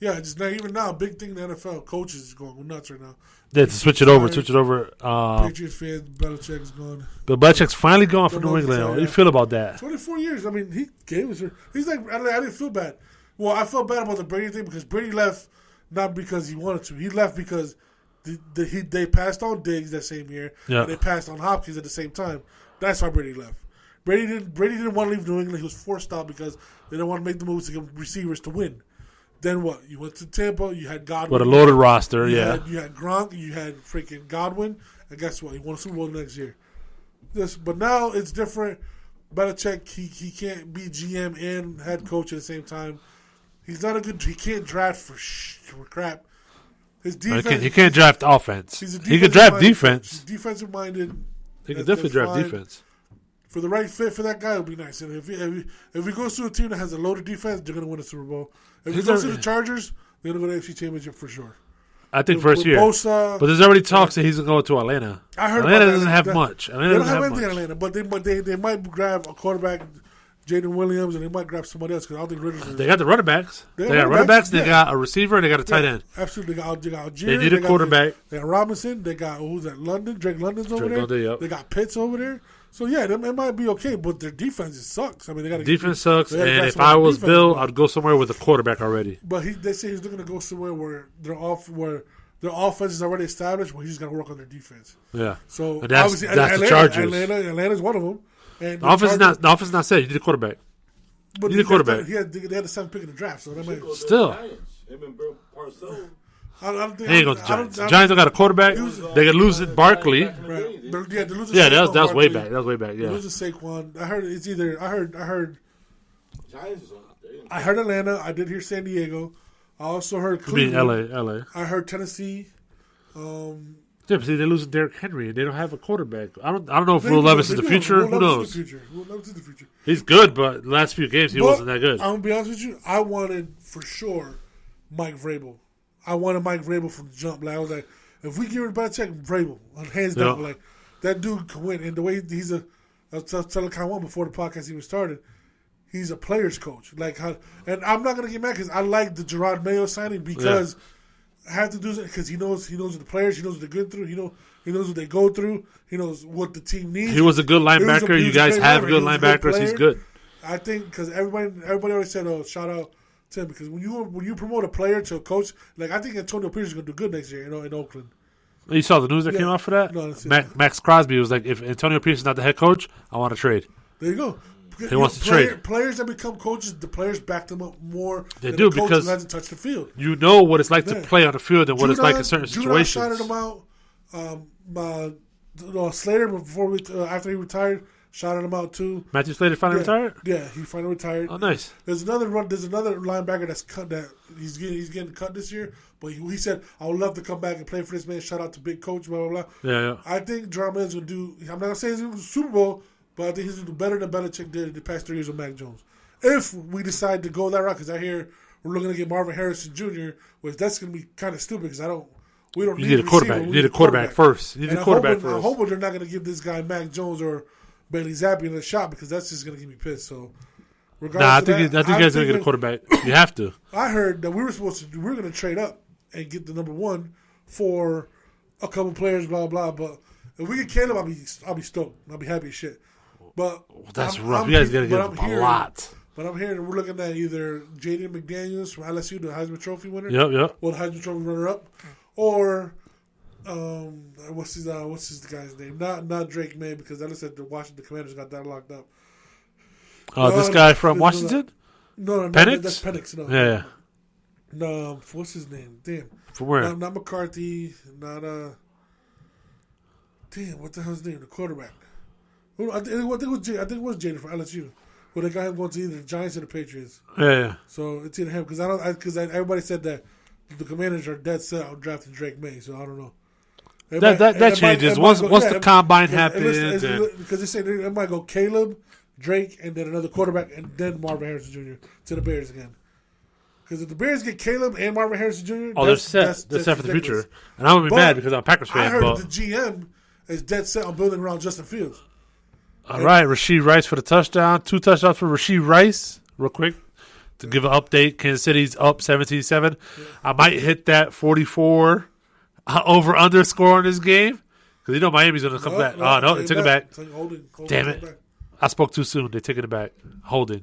just even now, big thing in the NFL. Coaches is going nuts right now.
Yeah, to switch it over.
Patriots fans, Belichick is gone.
But Belichick's finally gone for New England. How do you feel about that?
24 years. I mean, he gave us. He's like, I didn't feel bad. Well, I felt bad about the Brady thing because Brady left not because he wanted to. He left because they passed on Diggs that same year.
Yeah.
And they passed on Hopkins at the same time. That's why Brady left. Brady didn't want to leave New England. He was forced out because they didn't want to make the moves to get receivers to win. Then what? You went to Tampa. You had Godwin.
What a loaded roster,
you had Gronk. You had freaking Godwin. And guess what? He won a Super Bowl next year. But now it's different. Belichick, he can't be GM and head coach at the same time. He's not a good. He can't draft for crap. His defense.
He can't draft offense. He can draft defense.
He's defensive minded.
They can definitely draft defense.
For the right fit for that guy, it would be nice. And if he goes to a team that has a loaded defense, they're going to win a Super Bowl. If he goes to the Chargers, they're going to go to the AFC Championship for sure.
I think first year. Bosa, but there's already talks that he's going to go to Atlanta. I heard Atlanta doesn't have much. Atlanta
they don't have anything in Atlanta, but they might grab a quarterback, Jaden Williams, and they might grab somebody else because I don't think Ridley.
They got the running backs. They got running backs. They got a receiver. And they got a tight end.
Absolutely, they got Algier.
They need a quarterback.
They got Robinson. They got who's that? London. Drake London's over there.
Yep.
They got Pitts over there. So yeah, it might be okay, but their defense sucks. I mean, they got
defense sucks. And if I was Bill, I'd go somewhere with a quarterback already.
But they say he's looking to go somewhere where their offense is already established, where he's just got to work on their defense.
Yeah.
So
and that's the Chargers.
Atlanta's one of them. And
the offense is not set. You need a quarterback.
But
you need a quarterback.
They had the 7th pick in the draft, so that might
still.
I don't think
they ain't going to the Giants. The Giants don't got a quarterback. They could lose it Barkley.
Right.
Yeah, that was way back. That was way back. Yeah.
They're losing Saquon. I heard it's either. I heard. I heard Atlanta. I did hear San Diego. I also heard Cleveland.
LA.
I heard Tennessee.
Yeah, but see, they're losing Derrick Henry, and they don't have a quarterback. I don't know if Will Levis is the future. Who knows?
Will Levis is the future.
He's good, but the last few games he wasn't that good.
I'm gonna be honest with you. I wanted for sure Mike Vrabel. I wanted Mike Vrabel from the jump. Like I was like, if we give it a bad check, Vrabel, hands down. Like that dude can win. And the way he's I was telling Kyle before the podcast even started. He's a player's coach. And I'm not gonna get mad because I like the Gerard Mayo signing because. I have to do it because he knows what the players, he knows what they're going through, he knows what they go through, he knows what the team needs.
He was a good linebacker. You guys have good linebackers. He's good.
I think because everybody always said, "Oh, shout out to him," because when you promote a player to a coach, like I think Antonio Pierce is going to do good next year, in Oakland.
You saw the news that came out for that.
No,
Max Crosby was like, "If Antonio Pierce is not the head coach, I want to trade."
There you go.
He wants to trade.
Players that become coaches, the players back them up more.
They do
the
because
who hasn't touched the field.
You know what it's like to play on the field and what it's like in certain situations.
Shouted him out. Slater before after he retired, shouted him out too.
Matthew Slater finally retired.
Yeah, he finally retired.
Oh, nice.
There's another linebacker that's cut that he's getting cut this year. But he said, "I would love to come back and play for this man." Shout out to Big Coach. Blah blah blah.
Yeah.
I think Drama is gonna do. I'm not gonna say he's gonna do Super Bowl. But I think he's going to do better than Belichick did the past 3 years with Mac Jones. If we decide to go that route, because I hear we're looking to get Marvin Harrison Jr., which that's going to be kind of stupid because we don't need a quarterback.
You need a quarterback first.
I'm hoping they're not going to give this guy Mac Jones or Bailey Zappi a shot because that's just going to get me pissed. So,
I think you guys are going to get a quarterback. You have to.
I heard that we were going to trade up and get the number 1 for a couple players, blah blah. But if we get Caleb, I'll be stoked. I'll be happy as shit. But
that's rough. You guys got to get a lot.
But I'm hearing we're looking at either Jaden McDaniels from LSU, the Heisman Trophy winner.
Yep.
Well, the Heisman Trophy runner-up, or what's his guy's name? Not Drake May because that looks like the Washington Commanders got that locked up.
This guy from Washington?
No,
Penix?
That's Penix. No.
Yeah.
No, what's his name? Damn.
From where?
Not McCarthy. Not Damn, what the hell's his name? The quarterback. I think it was Jaden from LSU. Well, they got him going to either the Giants or the Patriots.
Yeah.
So it's either him because everybody said that the Commanders are dead set on drafting Drake May. So I don't know.
That changes once the combine happens.
Because they say it might go Caleb, Drake, and then another quarterback, and then Marvin Harrison Jr. to the Bears again. Because if the Bears get Caleb and Marvin Harrison Jr.,
they're set for the future. And I'm gonna be mad because I'm a Packers fan.
I heard the GM is dead set on building around Justin Fields.
All right, Rashee Rice for the touchdown. 2 touchdowns for Rashee Rice. Real quick, to give an update, Kansas City's up 17-7. Yeah. I might hit that 44 over-under score in this game because Miami's going to come back. No, they took it back. Damn it. I spoke too soon. They took it back. Holding.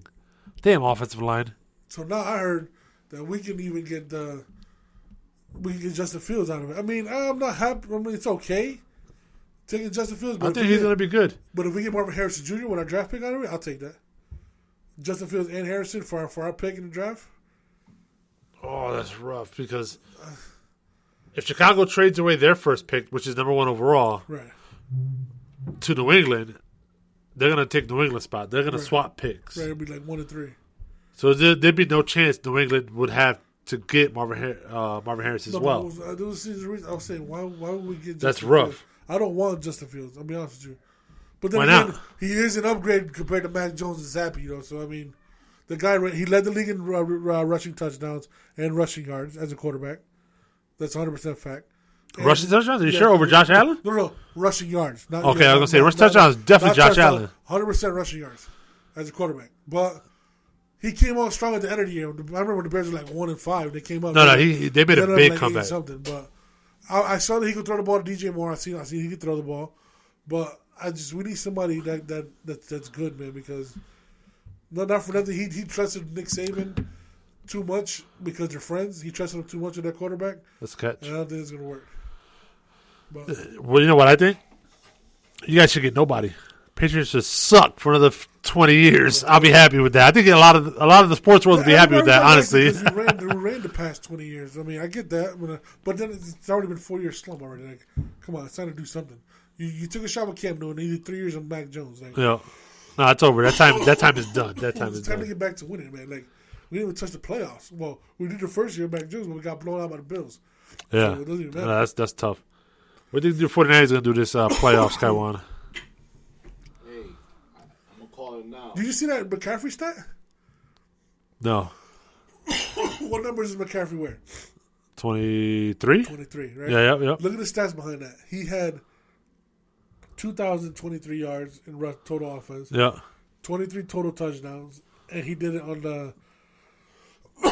Damn offensive line.
So now I heard that we can even get Justin Fields out of it. I mean, I'm not happy. I mean, it's okay. Taking Justin Fields,
but I think he's going to be good.
But if we get Marvin Harrison Jr. with our draft pick out of it, I'll take that. Justin Fields and Harrison for our pick in the draft.
Oh, that's rough because if Chicago trades away their first pick, which is number 1 overall,
right,
to New England, they're going to take New England's spot. They're going to swap picks.
Right, it'll be like 1 and 3.
So there'd be no chance New England would have to get Marvin Harris as well.
I was saying, why would we get Justin
That's rough.
Fields? I don't want Justin Fields. I'll be honest with you. But then again, he is an upgrade compared to Mac Jones and Zappi, So, I mean, the guy, he led the league in rushing touchdowns and rushing yards as a quarterback. That's 100% fact. And
rushing touchdowns? Are you sure over Josh Allen?
No. Rushing yards.
Okay, I was going to say, rushing touchdowns, definitely Josh Allen.
100% rushing yards as a quarterback. But he came on strong at the end of the year. I remember when the Bears were like 1-5. They came up.
No, they made a big comeback.
But I saw that he could throw the ball to DJ Moore. I see he could throw the ball. But we need somebody that's good, man, because not for nothing. He trusted Nick Saban too much because they're friends. He trusted him too much with that quarterback.
Let's catch.
And I don't think it's gonna work. But,
well, you know what I think? You guys should get nobody. Patriots just suck for another 20 years. I'll be happy with that. I think a lot of the sports world will be happy with that, honestly.
We ran the past 20 years. I mean, I get that, but then it's already been 4 years slump already. Like, come on, it's time to do something. You took a shot with Cam Newton. You did 3 years of Mac Jones. Like,
yeah, no, it's over. That time is done.
It's time to get back to winning, man. Like, we didn't even touch the playoffs. Well, we did the first year of Mac Jones when we got blown out by the Bills.
Yeah,
so it doesn't even matter.
No, that's tough. What do you think the 49ers going to do this playoffs, Kaiwan?
Hey, I'm going to call it now.
Did you see that McCaffrey stat?
No.
What numbers does McCaffrey wear?
23?
23, right?
Yeah.
Look at the stats behind that. He had 2,023 yards in total offense.
Yeah.
23 total touchdowns. And he did it on the...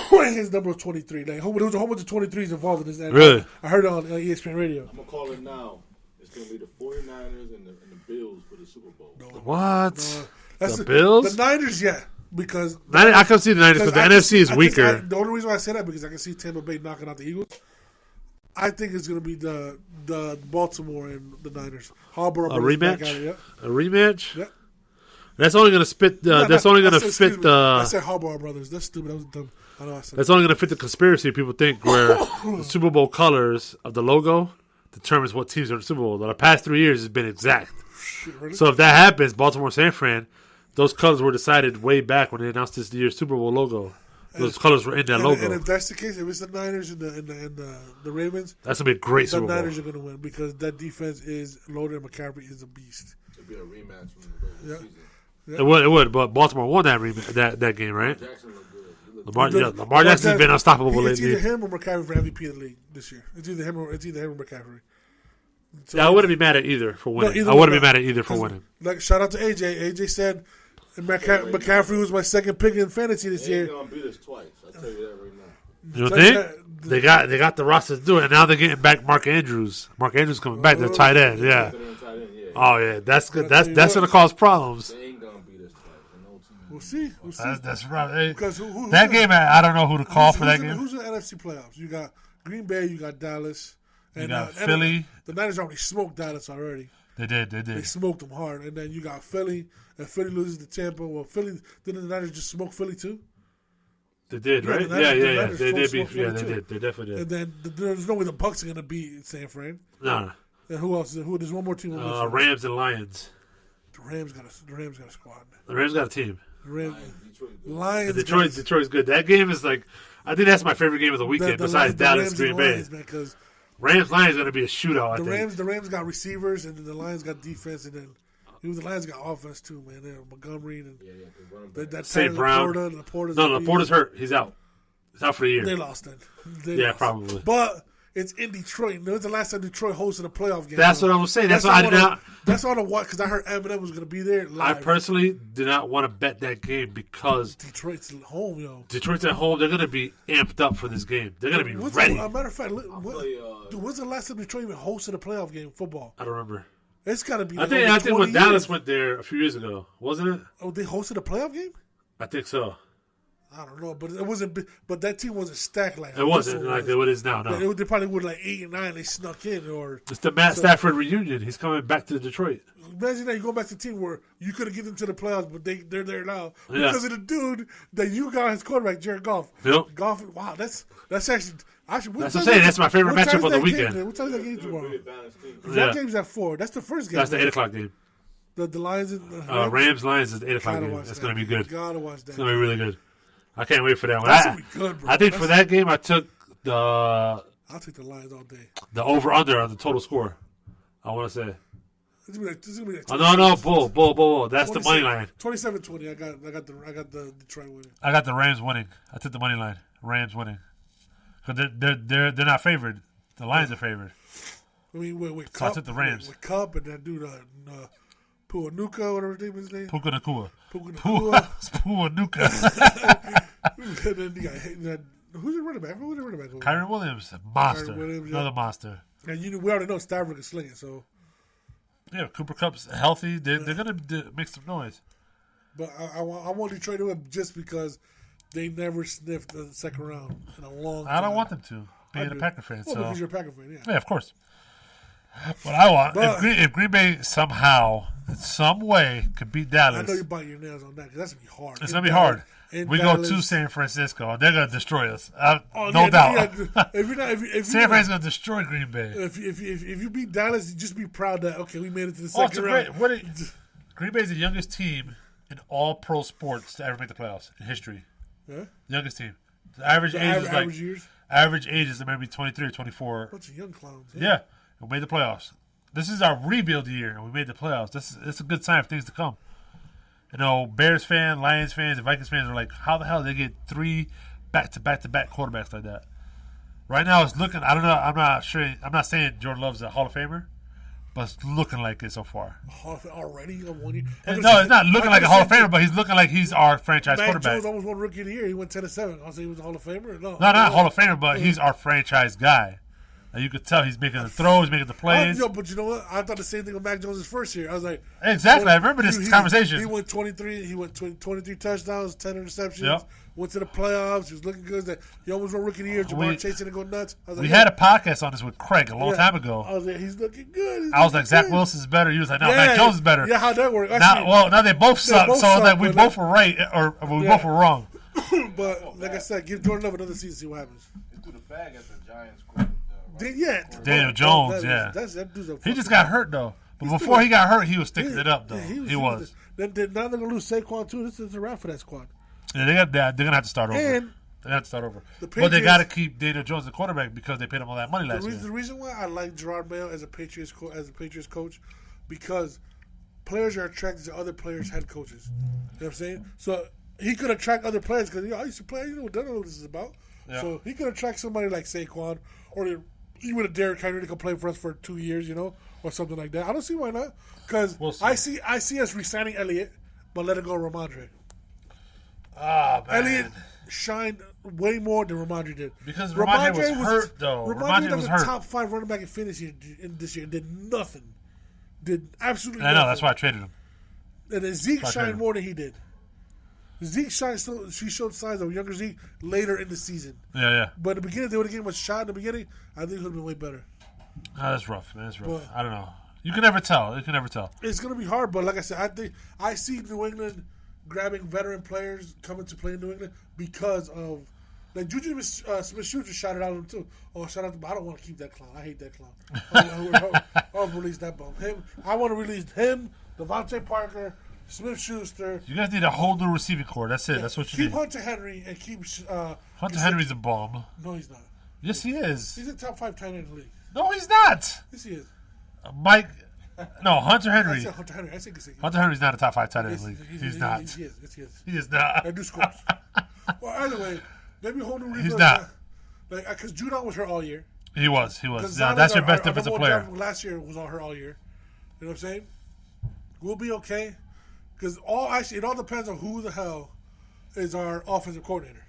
his number was 23. Like, there was a whole bunch of 23s involved in this.
Really?
I heard it on ESPN Radio.
I'm going to call it now. It's going to be the 49ers and the Bills for the Super Bowl.
No, what?
That's
the Bills?
The Niners, yeah. Because...
I can see the Niners because the NFC is weaker.
The only reason why I say that because I can see Tampa Bay knocking out the Eagles. I think it's going to be the Baltimore and the Niners. Harbaugh
a rematch? A rematch?
Yeah.
That's only going to fit the...
I said Harbaugh brothers. That's stupid. That was dumb. I know I said
that's only going to fit the conspiracy people think where the Super Bowl colors of the logo determines what teams are in the Super Bowl. The past 3 years has been exact.
Shit, really?
So if that happens, Baltimore, San Fran, those colors were decided way back when they announced this year's Super Bowl logo. Those colors were in that logo.
And if that's the case, if it's the Niners and the Ravens,
that's going to be a great Super Bowl.
The Niners are going to win because that defense is loaded and McCaffrey is a beast.
It'll be a rematch from the regular season.
Yeah. It would, but Baltimore won that game, right?
Jackson looked good.
Lamar Jackson's been unstoppable lately.
It's either him or McCaffrey for MVP of the league this year. It's either him or McCaffrey. So
I wouldn't be mad at either for winning. I wouldn't be mad at either for winning.
Like, shout out to AJ. AJ said McCaffrey was my second pick in fantasy this year.
They're going to beat us twice. I'll tell you that right now.
You don't think? They got the roster to do it, and now they're getting back Mark Andrews. Mark Andrews coming back. They're tight end, yeah. Oh yeah, that's good. That's going to cause problems.
They ain't going to beat us twice.
We'll see.
That's right.
Because
that game, I don't know who to call for that game.
Who's in the NFC playoffs? You got Green Bay, you got Dallas,
and you got Philly.
The Niners already smoked Dallas already.
They did.
They smoked them hard, and then you got Philly, and Philly loses to Tampa. Well, Philly didn't the Niners just smoke Philly too?
They did, right? Yeah. They did. They definitely did.
And then there's no way the Bucs are gonna beat San Fran.
No.
And who else? There's one more team.
Rams and Lions.
The Rams got a squad.
The Rams got a team.
Lions.
Detroit's good. That game is like, I think that's my favorite game of the weekend besides Dallas Green Bay. Rams Lions is going to be a shootout.
The Rams got receivers, and then the Lions got defense, and then the Lions got offense too, man. They have Montgomery and that
St. Brown. Laporta's hurt. He's out. He's out for the year.
They lost then.
Probably.
But it's in Detroit. When was the last time Detroit hosted a playoff game?
That's what I was saying. That's why I did not.
That's all I want because I heard Eminem was going to be there live.
I personally did not want to bet that game because
Detroit's at home, yo.
Detroit's at home. They're going to be amped up for this game. They're going to be ready.
As a matter of fact, when's the last time Detroit even hosted a playoff game football?
I don't remember.
It's got to be.
I think when Dallas went there a few years ago, wasn't it?
Oh, they hosted a playoff game?
I think so.
I don't know, but it wasn't. But that team wasn't stacked like
it wasn't like it is now. No,
they probably would 8 and 9. They snuck in, or
it's the Matt Stafford reunion. He's coming back to Detroit.
Imagine that you go back to a team where you could have given them to the playoffs, but they're there now because of the dude that you got as quarterback, Jared Goff.
Yep.
Goff. Wow, that's actually.
That's what I'm saying. That's my favorite matchup of the weekend.
What time is that game tomorrow? That game's at 4. That's the first game.
That's the 8:00 game.
The Lions.
Rams Lions is the 8:00 game. That's going to be good.
Gotta watch that.
It's going to be really good. I can't wait for that one.
That's going to be good, bro.
I think for that game, I took the...
I'll take the Lions all day.
The over-under on the total score, I want to say.
It's gonna be like
no, bull. That's the money line.
27-20. I got the Detroit winning.
I got the Rams winning. I took the money line. Rams winning. Because they're not favored. The Lions are favored.
I mean, with
so I took the Rams.
With Cup and that dude, Puanuka, whatever his name is.
Puka Nakua.
And then you got who's the running back?
Kyron Williams, monster. Another monster.
And we already know Stafford can sling it, so.
Yeah, Cooper Kupp's healthy. They're going to make some noise.
But I want Detroit to win just because they never sniffed the second round in a long time.
I don't want them to, being a Packer fan.
Well, because you're a Packer fan,
yeah, of course. But I want, if Green Bay somehow, in some way, could beat Dallas.
I know you're biting your nails on that because that's going to be hard.
It's going to be hard. We
Dallas.
Go to San Francisco, and they're going to destroy us. No doubt. San Francisco's going to destroy Green Bay.
If you beat Dallas, you just be proud that, okay, we made it to the second round.
Green Bay is the youngest team in all pro sports to ever make the playoffs in history.
Yeah?
Youngest team. The average age is maybe 23 or 24.
Bunch of young clowns.
Yeah. We made the playoffs. This is our rebuild year, and we made the playoffs. It's a good sign for things to come. You know, Bears fans, Lions fans, and Vikings fans are like, how the hell did they get 3 back-to-back quarterbacks like that? Right now, it's looking. I don't know. I'm not sure. I'm not saying Jordan Love's a Hall of Famer, but it's looking like it so far.
Already on 1 year.
No, it's not looking like a Hall of Famer, but he's looking like he's our franchise quarterback.
Jones almost won Rookie of the Year. He went 10-7. I'll say he was a Hall of Famer. No,
not Hall of Famer, but he's our franchise guy. And you could tell he's making the throws, making the plays.
But you know what? I thought the same thing with Mac Jones' first year. I was like,
exactly. I remember this conversation.
He went 23. He went 23 touchdowns, 10 interceptions.
Yep.
Went to the playoffs. He was looking good. He almost won Rookie of the Year. Jamar Chase didn't go nuts. I was like,
we had a podcast on this with Craig a long time ago.
I was like, he's looking good.
I was like, Zach Wilson's better. He was like, no, Mac Jones is better.
Yeah, how'd that work?
Now they both suck, so that we both were right or we both were wrong.
But like I said, give Jordan Love another season, see what happens.
They threw the bag at the Giants.
Daniel Jones,
that dude's
he just got hurt though. But before he got hurt, he was sticking it up though. He was.
Now they're gonna lose Saquon too. This is a wrap for that squad.
Yeah, they're gonna have to start over. They have to start over. But they got to keep Daniel Jones the quarterback because they paid him all that money last year.
The reason why I like Gerard Mayo as a Patriots coach because players are attracted to other players' head coaches. You know what I'm saying? So he could attract other players because I used to play. I don't know what this is about. Yeah. So he could attract somebody like Saquon or even a Derrick Henry to come play for us for 2 years, or something like that. I don't see why not. Because I see us re-signing Elliott, but let it go Ramondre.
Ah, man.
Elliott shined way more than Ramondre did.
Because Ramondre was hurt, though.
Ramondre was hurt. Top 5 running back in fantasy this year. Did nothing. Did absolutely nothing.
I know. That's why I traded him.
And then Zeke shined more than he did. Zeke she showed signs of younger Zeke later in the season.
Yeah.
But in the beginning, they would have given him a shot in the beginning. I think it would have been way better.
That's rough, man. That's rough. But I don't know. You can never tell. It's
going to be hard, but like I said, I see New England grabbing veteran players coming to play in New England because of like Juju Smith-Schuster shouted out at him too. Oh, shout out to him. I don't want to keep that clown. I hate that clown. I'll release that bum. I want to release him, Devontae Parker, Smith-Schuster.
You guys need a whole new receiving core. That's it. That's what you need.
Keep Hunter Henry and keep.
Hunter Henry's a bomb.
No, he's not.
Yes, he is.
He's a top 5 tight end in the league.
No, he's not.
Yes, he is.
Mike. No, Hunter Henry.
I said Hunter Henry.
Hunter Henry's not a top 5 tight end in the league. He's not.
He is.
He is not.
I do scores. Well, either way, maybe a whole new rebuild.
He's not.
Because Judon was hurt all year.
He was. Yeah, that's your best defensive player.
Last year was on her all year. You know what I'm saying? We'll be okay. Because it all depends on who the hell is our offensive coordinator.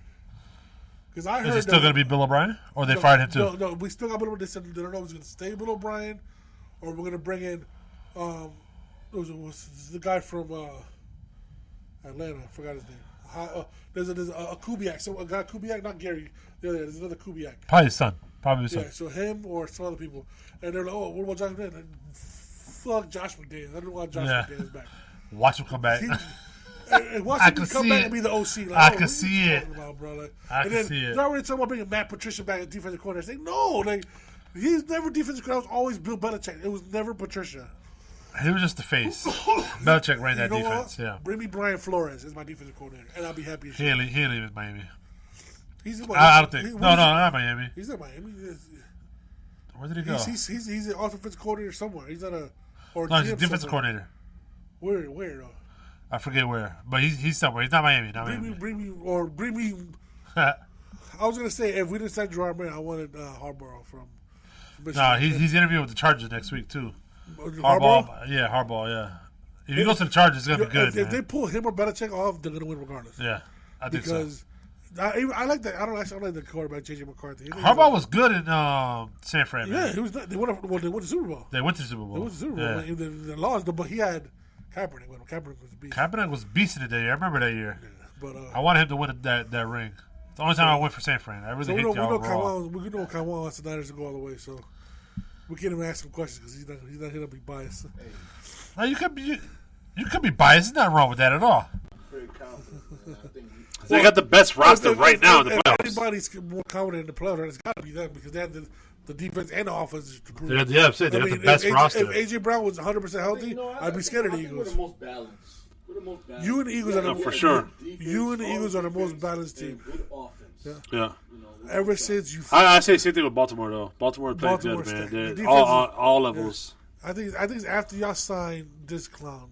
Because I heard
is it still going to be Bill O'Brien, or they fired him too?
No, we still got Bill O'Brien. They said they don't know if it's going to stay Bill O'Brien, or we're going to bring in was the guy from Atlanta. I forgot his name. There's a Kubiak. So a guy Kubiak, not Gary. There's another Kubiak.
Probably his son.
Yeah, so him or some other people. And they're like, oh, what about Josh McDaniels? Fuck Josh McDaniels. I don't want Josh McDaniels back.
Watch him come back.
Watch him come back and be the OC.
Like, I can see it.
I can see it. They're already talking about bringing Matt Patricia back as defensive coordinator. No, he's never defensive coordinator. It was always Bill Belichick. It was never Patricia.
He was just the face. Belichick ran that defense.
What? Yeah. Bring me Brian Flores as my defensive coordinator, and I'll be happy.
He ain't leaving Miami.
I
don't think. No, not Miami.
He's at Miami.
Where did he go?
He's an offensive coordinator somewhere. He's at a. or
no, he's a
GM
defensive
somewhere.
coordinator.
Where though?
I forget where, but he's somewhere. He's not Miami.
Bring me. I was gonna say if we didn't sign Gerard Mayer, I wanted Harbaugh from Michigan.
No, he's interviewing with the Chargers next week too.
Harbaugh?
Yeah. If he goes to the Chargers, it's gonna be good.
If they pull him or Belichick off, they're gonna win regardless.
Yeah, I think so.
Because I like that. I don't like the quarterback JJ McCarthy.
Harbaugh was good in San Fran.
Yeah,
Man.
he was. They won the Super Bowl.
They went to the Super Bowl.
Yeah. They lost, but he had Kaepernick with him. Kaepernick was a beast.
Kaepernick was beast in the day. I remember that year.
Yeah, but
I wanted him to win that ring. It's the only time I went for San Fran. I really hate y'all overall.
We know Kyle wants the Niners to go all the way, so we can't even ask him questions because he's not going to be biased.
No, you could be biased. There's nothing wrong with that at all.
Very confident.
They got the best roster right now in the playoffs.
If anybody's more confident in the playoffs, it's got to be them because they have the defense and the offense to prove it.
Yeah, they got the best roster.
If AJ Brown was 100% healthy, I'd be scared of the Eagles.
We're the most balanced.
You and the Eagles are
for sure.
You and the Eagles are the most balanced team.
Good offense.
Yeah.
Ever since you,
I say the same thing with Baltimore though. Baltimore playing good, man. They're all levels.
Yeah. I think it's after y'all signed this clown,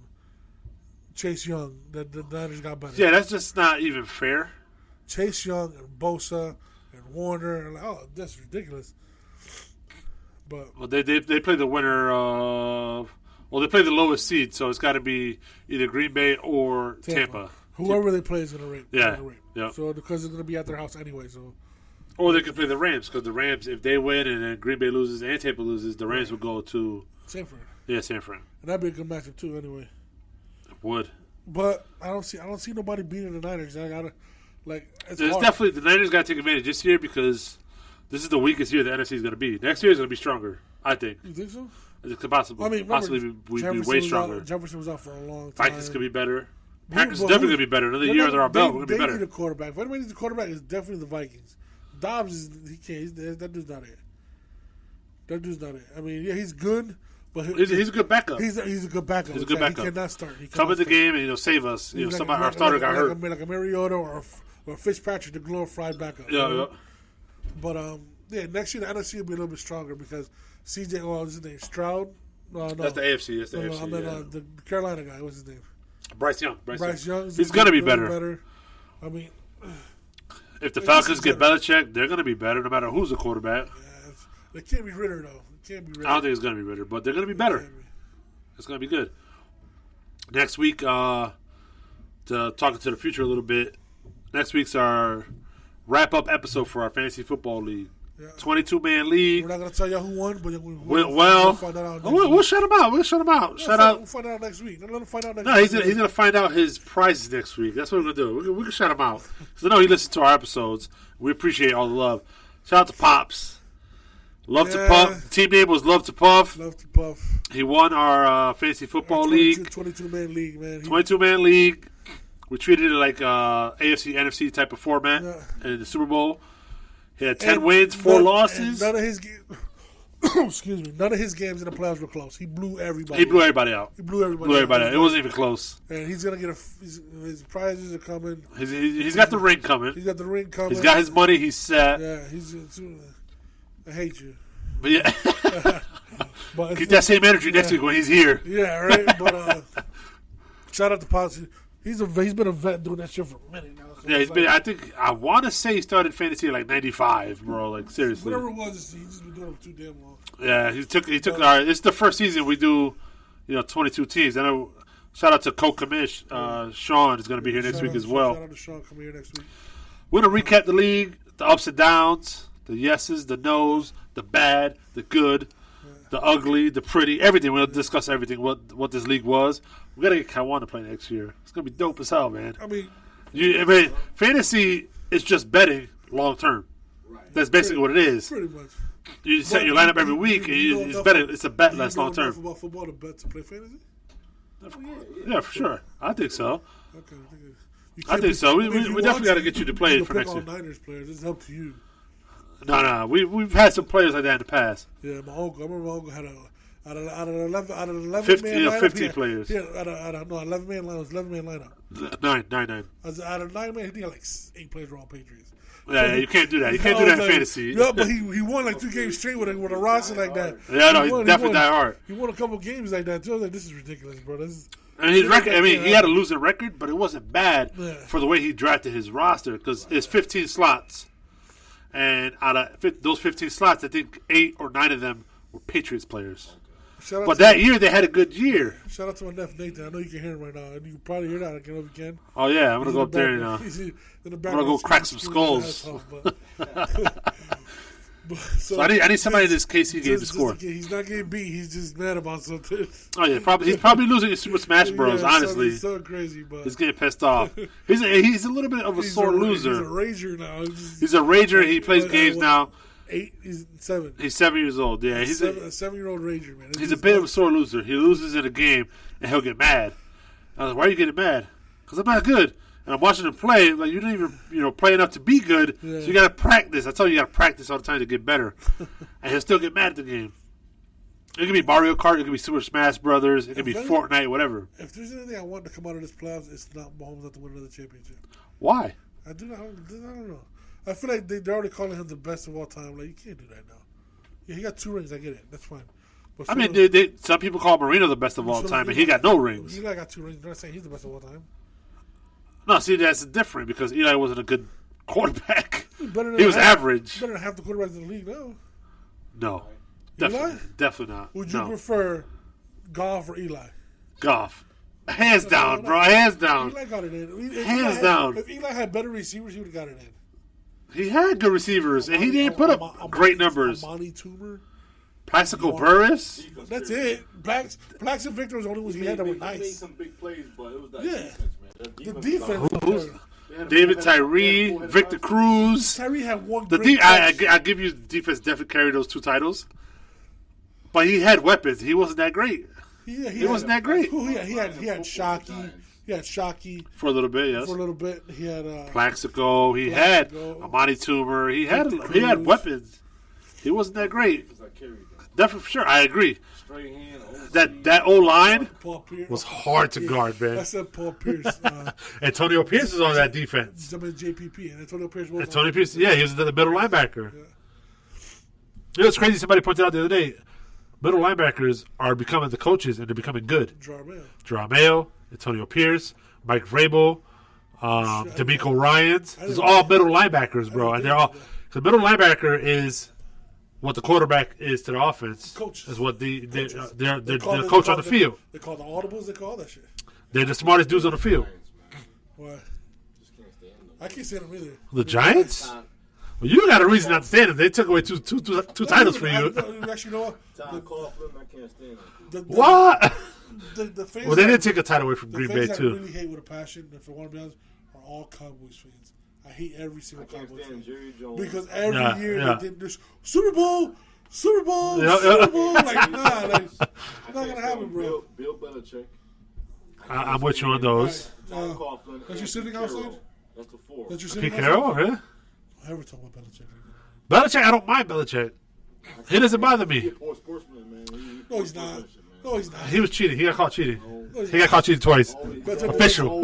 Chase Young, that the Niners got better.
Yeah, that's just not even fair.
Chase Young and Bosa and Warner and that's ridiculous. But
they play the winner of. Well, they play the lowest seed, so it's got to be either Green Bay or Tampa.
Whoever they play is going to rate.
Yeah.
So because it's going to be at their house anyway. So.
Or they could play the Rams because the Rams, if they win and then Green Bay loses and Tampa loses, the Rams will go to
San Fran.
Yeah, San Fran.
And that'd be a good matchup too. Anyway.
It would.
But I don't see nobody beating the Niners. I gotta it's
definitely the Niners got to take advantage this year because this is the weakest year the NFC is going to be. Next year is going to be stronger. I think.
You think so?
It could possibly be way stronger.
Jefferson was out for a long time.
Vikings could be better. Packers definitely going to be better. Another year under our belt, we're going to be better.
They need a quarterback. If anybody needs a quarterback, it's definitely the Vikings. Dobbs he can't. That dude's not it. I mean, yeah, he's good, but
he's a good backup.
He's a good backup.
He's a good backup.
He cannot start.
Come in the game and save us. Our starter got hurt.
Like a Mariota or Fitzpatrick, the glorified backup.
Yeah.
But next year the NFC will be a little bit stronger because CJ, what's his name? Stroud. No,
that's the AFC. That's the AFC.
I mean, the Carolina guy. What's his name?
Bryce Young.
Bryce Young.
He's gonna be better.
I mean,
if the Falcons get Belichick, they're gonna be better no matter who's the quarterback.
Yeah, they can't be Ritter though.
I don't think it's gonna be Ritter, but they're gonna be better. It's gonna be good. Next week, to talk into the future a little bit. Next week's our wrap-up episode for our fantasy football league. 22-man league.
We're not going to tell you who won, but
we'll find that out. We'll shut him out. We'll find
out next week. Let him find out next week.
No, he's going to find out his prizes next week. That's what we're going to do. We can shut him out. Because I know he listens to our episodes. We appreciate all the love. Shout out to Pops. Love to Puff. Team name was Love to Puff.
Love to Puff.
He won our fantasy football league.
22-man league, man.
22-man league. We treated it like AFC, NFC type of format in the Super Bowl. He had 10 wins, 4 losses.
None of his none of his games in the playoffs were close. He blew everybody.
Out.
He blew everybody out.
It wasn't even close.
And he's gonna get his prizes are coming.
He's got the ring coming.
He's got the ring coming.
He's got his money. He's set.
Yeah, I hate you.
But yeah, but keep that same energy next week when he's here.
Yeah, right. But shout out to Pops. He's been a vet doing that shit for a minute now. So
yeah, he's been. I want to say he started fantasy in like '95, bro. Like seriously,
whatever it was, he's just been doing it too damn long.
Yeah, he took. It's the first season we do, 22 teams. I know. Shout out to co-commish. Sean is going to be here next week as well.
Shout out to Sean coming here next week.
We're going to recap the league, the ups and downs, the yeses, the nos, the bad, the good, the ugly, the pretty, everything. We'll discuss everything. What this league was. We got to get Kaiwan to play next year. It's going to be dope as hell, man.
I mean,
fantasy is just betting long term. Right. That's basically what it is.
Pretty much.
You set your lineup every week, and it's a bet less long term.
About football to bet to play fantasy?
Yeah, for sure. I think so.
Okay,
I think so. We definitely got to get you to play it for next year.
Niners players. It's up to you.
No. We've had some players like that in the past.
Yeah, my uncle. I remember my uncle had Out of 11
15,
man lineup,
15 players.
Yeah, out of 11 man lineup. It was 11 man lineup.
Nine.
Out of 9 man, he had like 8 players were on Patriots.
Yeah, you can't do that. You can't do that in fantasy.
Yeah, but he won like 2 games straight with a roster like that.
Yeah, no, he's definitely that hard.
He won a couple games like that too. I was like, this is ridiculous, bro.
And his record, I mean, he had a losing record, but it wasn't bad for the way he drafted his roster because it's 15 slots. And out of those 15 slots, I think 8 or 9 of them were Patriots players. But that year, they had a good year.
Shout out to my nephew Nathan. I know you can hear him right now. And you can probably hear that. I don't know if you can.
Oh, yeah. I'm going to go up there now. I'm going to go crack some skulls. So I need somebody in this KC game to score.
He's not getting beat. He's just mad about something.
Oh, yeah. He's probably losing his Super Smash Bros, honestly.
He's so crazy, but
he's getting pissed off. He's a little bit of a sore loser.
He's a rager now.
He's a rager. He plays games now.
8, he's 7.
He's 7 years old. Yeah, he's
a 7-year-old rager, man.
He's a bit of a sore loser. He loses in a game and he'll get mad. I was like, "Why are you getting mad?" Because I'm not good, and I'm watching him play. Like, you didn't even play enough to be good. So you got to practice. I tell you, got to practice all the time to get better. And he'll still get mad at the game. It could be Mario Kart. It could be Super Smash Brothers. It could be Fortnite. Whatever.
If there's anything I want to come out of this playoffs, it's not Mahomes not to win another championship.
Why?
I don't know. I feel like they're already calling him the best of all time. Like, you can't do that now. Yeah, he got 2 rings. I get it. That's fine. But
I mean, some people call Marino the best of all time, and he got no rings.
Eli got 2 rings. They're not saying he's the best of all time.
No, see, that's different because Eli wasn't a good quarterback. He was average.
Better than half the quarterbacks in the league now.
No.
Eli?
Definitely not.
Would you prefer Goff or Eli?
Goff. Hands down, bro. Hands down.
Eli got it in.
Hands down.
If Eli had better receivers, he would have got it in.
He had good receivers, and he didn't put up great numbers.
Amani Toomer.
Plaxico Burress.
That's it. Plax and Victor was the only ones he had that were nice.
He made some big plays, but it was that defense, man.
The defense.
David Tyree, Victor Cruz.
Tyree had one
I give you the defense definitely carried those 2 titles. But he had weapons. He wasn't that great. He wasn't that great.
He had Shockey. He had Shockey.
For a little bit, yes.
For a little bit. He had
Plaxico. He had Amani Toomer. He had weapons. He wasn't that great. Definitely, for sure. I agree. That O-line was hard to guard, man.
I said Paul Pierce.
Antonio Pierce is on that defense.
JPP. And Antonio Pierce was
Antonio Pierce, yeah, he was the middle linebacker. Yeah. You know, it's crazy. Somebody pointed out the other day, middle linebackers are becoming the coaches, and they're becoming good. Drameo, Antonio Pierce, Mike Vrabel, D'Amico Ryans. These are all middle linebackers, bro. And they're all – the middle linebacker is what the quarterback is to the offense.
Coach.
Is what they're the coach on the field.
They call the audibles. They call that shit.
They're the smartest dudes on the field.
Why? I can't stand them either.
The Giants? Well, you got a reason not to stand them. They took away two titles for you.
Actually, you know what?
Tom Coughlin, I can't stand him.
What?
The fans
well, they did take a title away from Green Bay, too.
I really hate with a passion, if I want to be honest, are all Cowboys fans. I hate every single Cowboys fan. Because every year they did this Super Bowl. Super Bowl. Like, nah, like, it's not going to happen, bro.
Bill Belichick.
I'm with you on those.
Tom Coughlin.
That's your sitting outside?
That's the 4.
That's your sitting
outside? Pete Carroll, really?
I never talk about Belichick.
Belichick, I don't mind Belichick. He doesn't bother me.
No, he's not. No, he's not.
He was cheating. He got caught cheating. He got caught cheating twice. Official.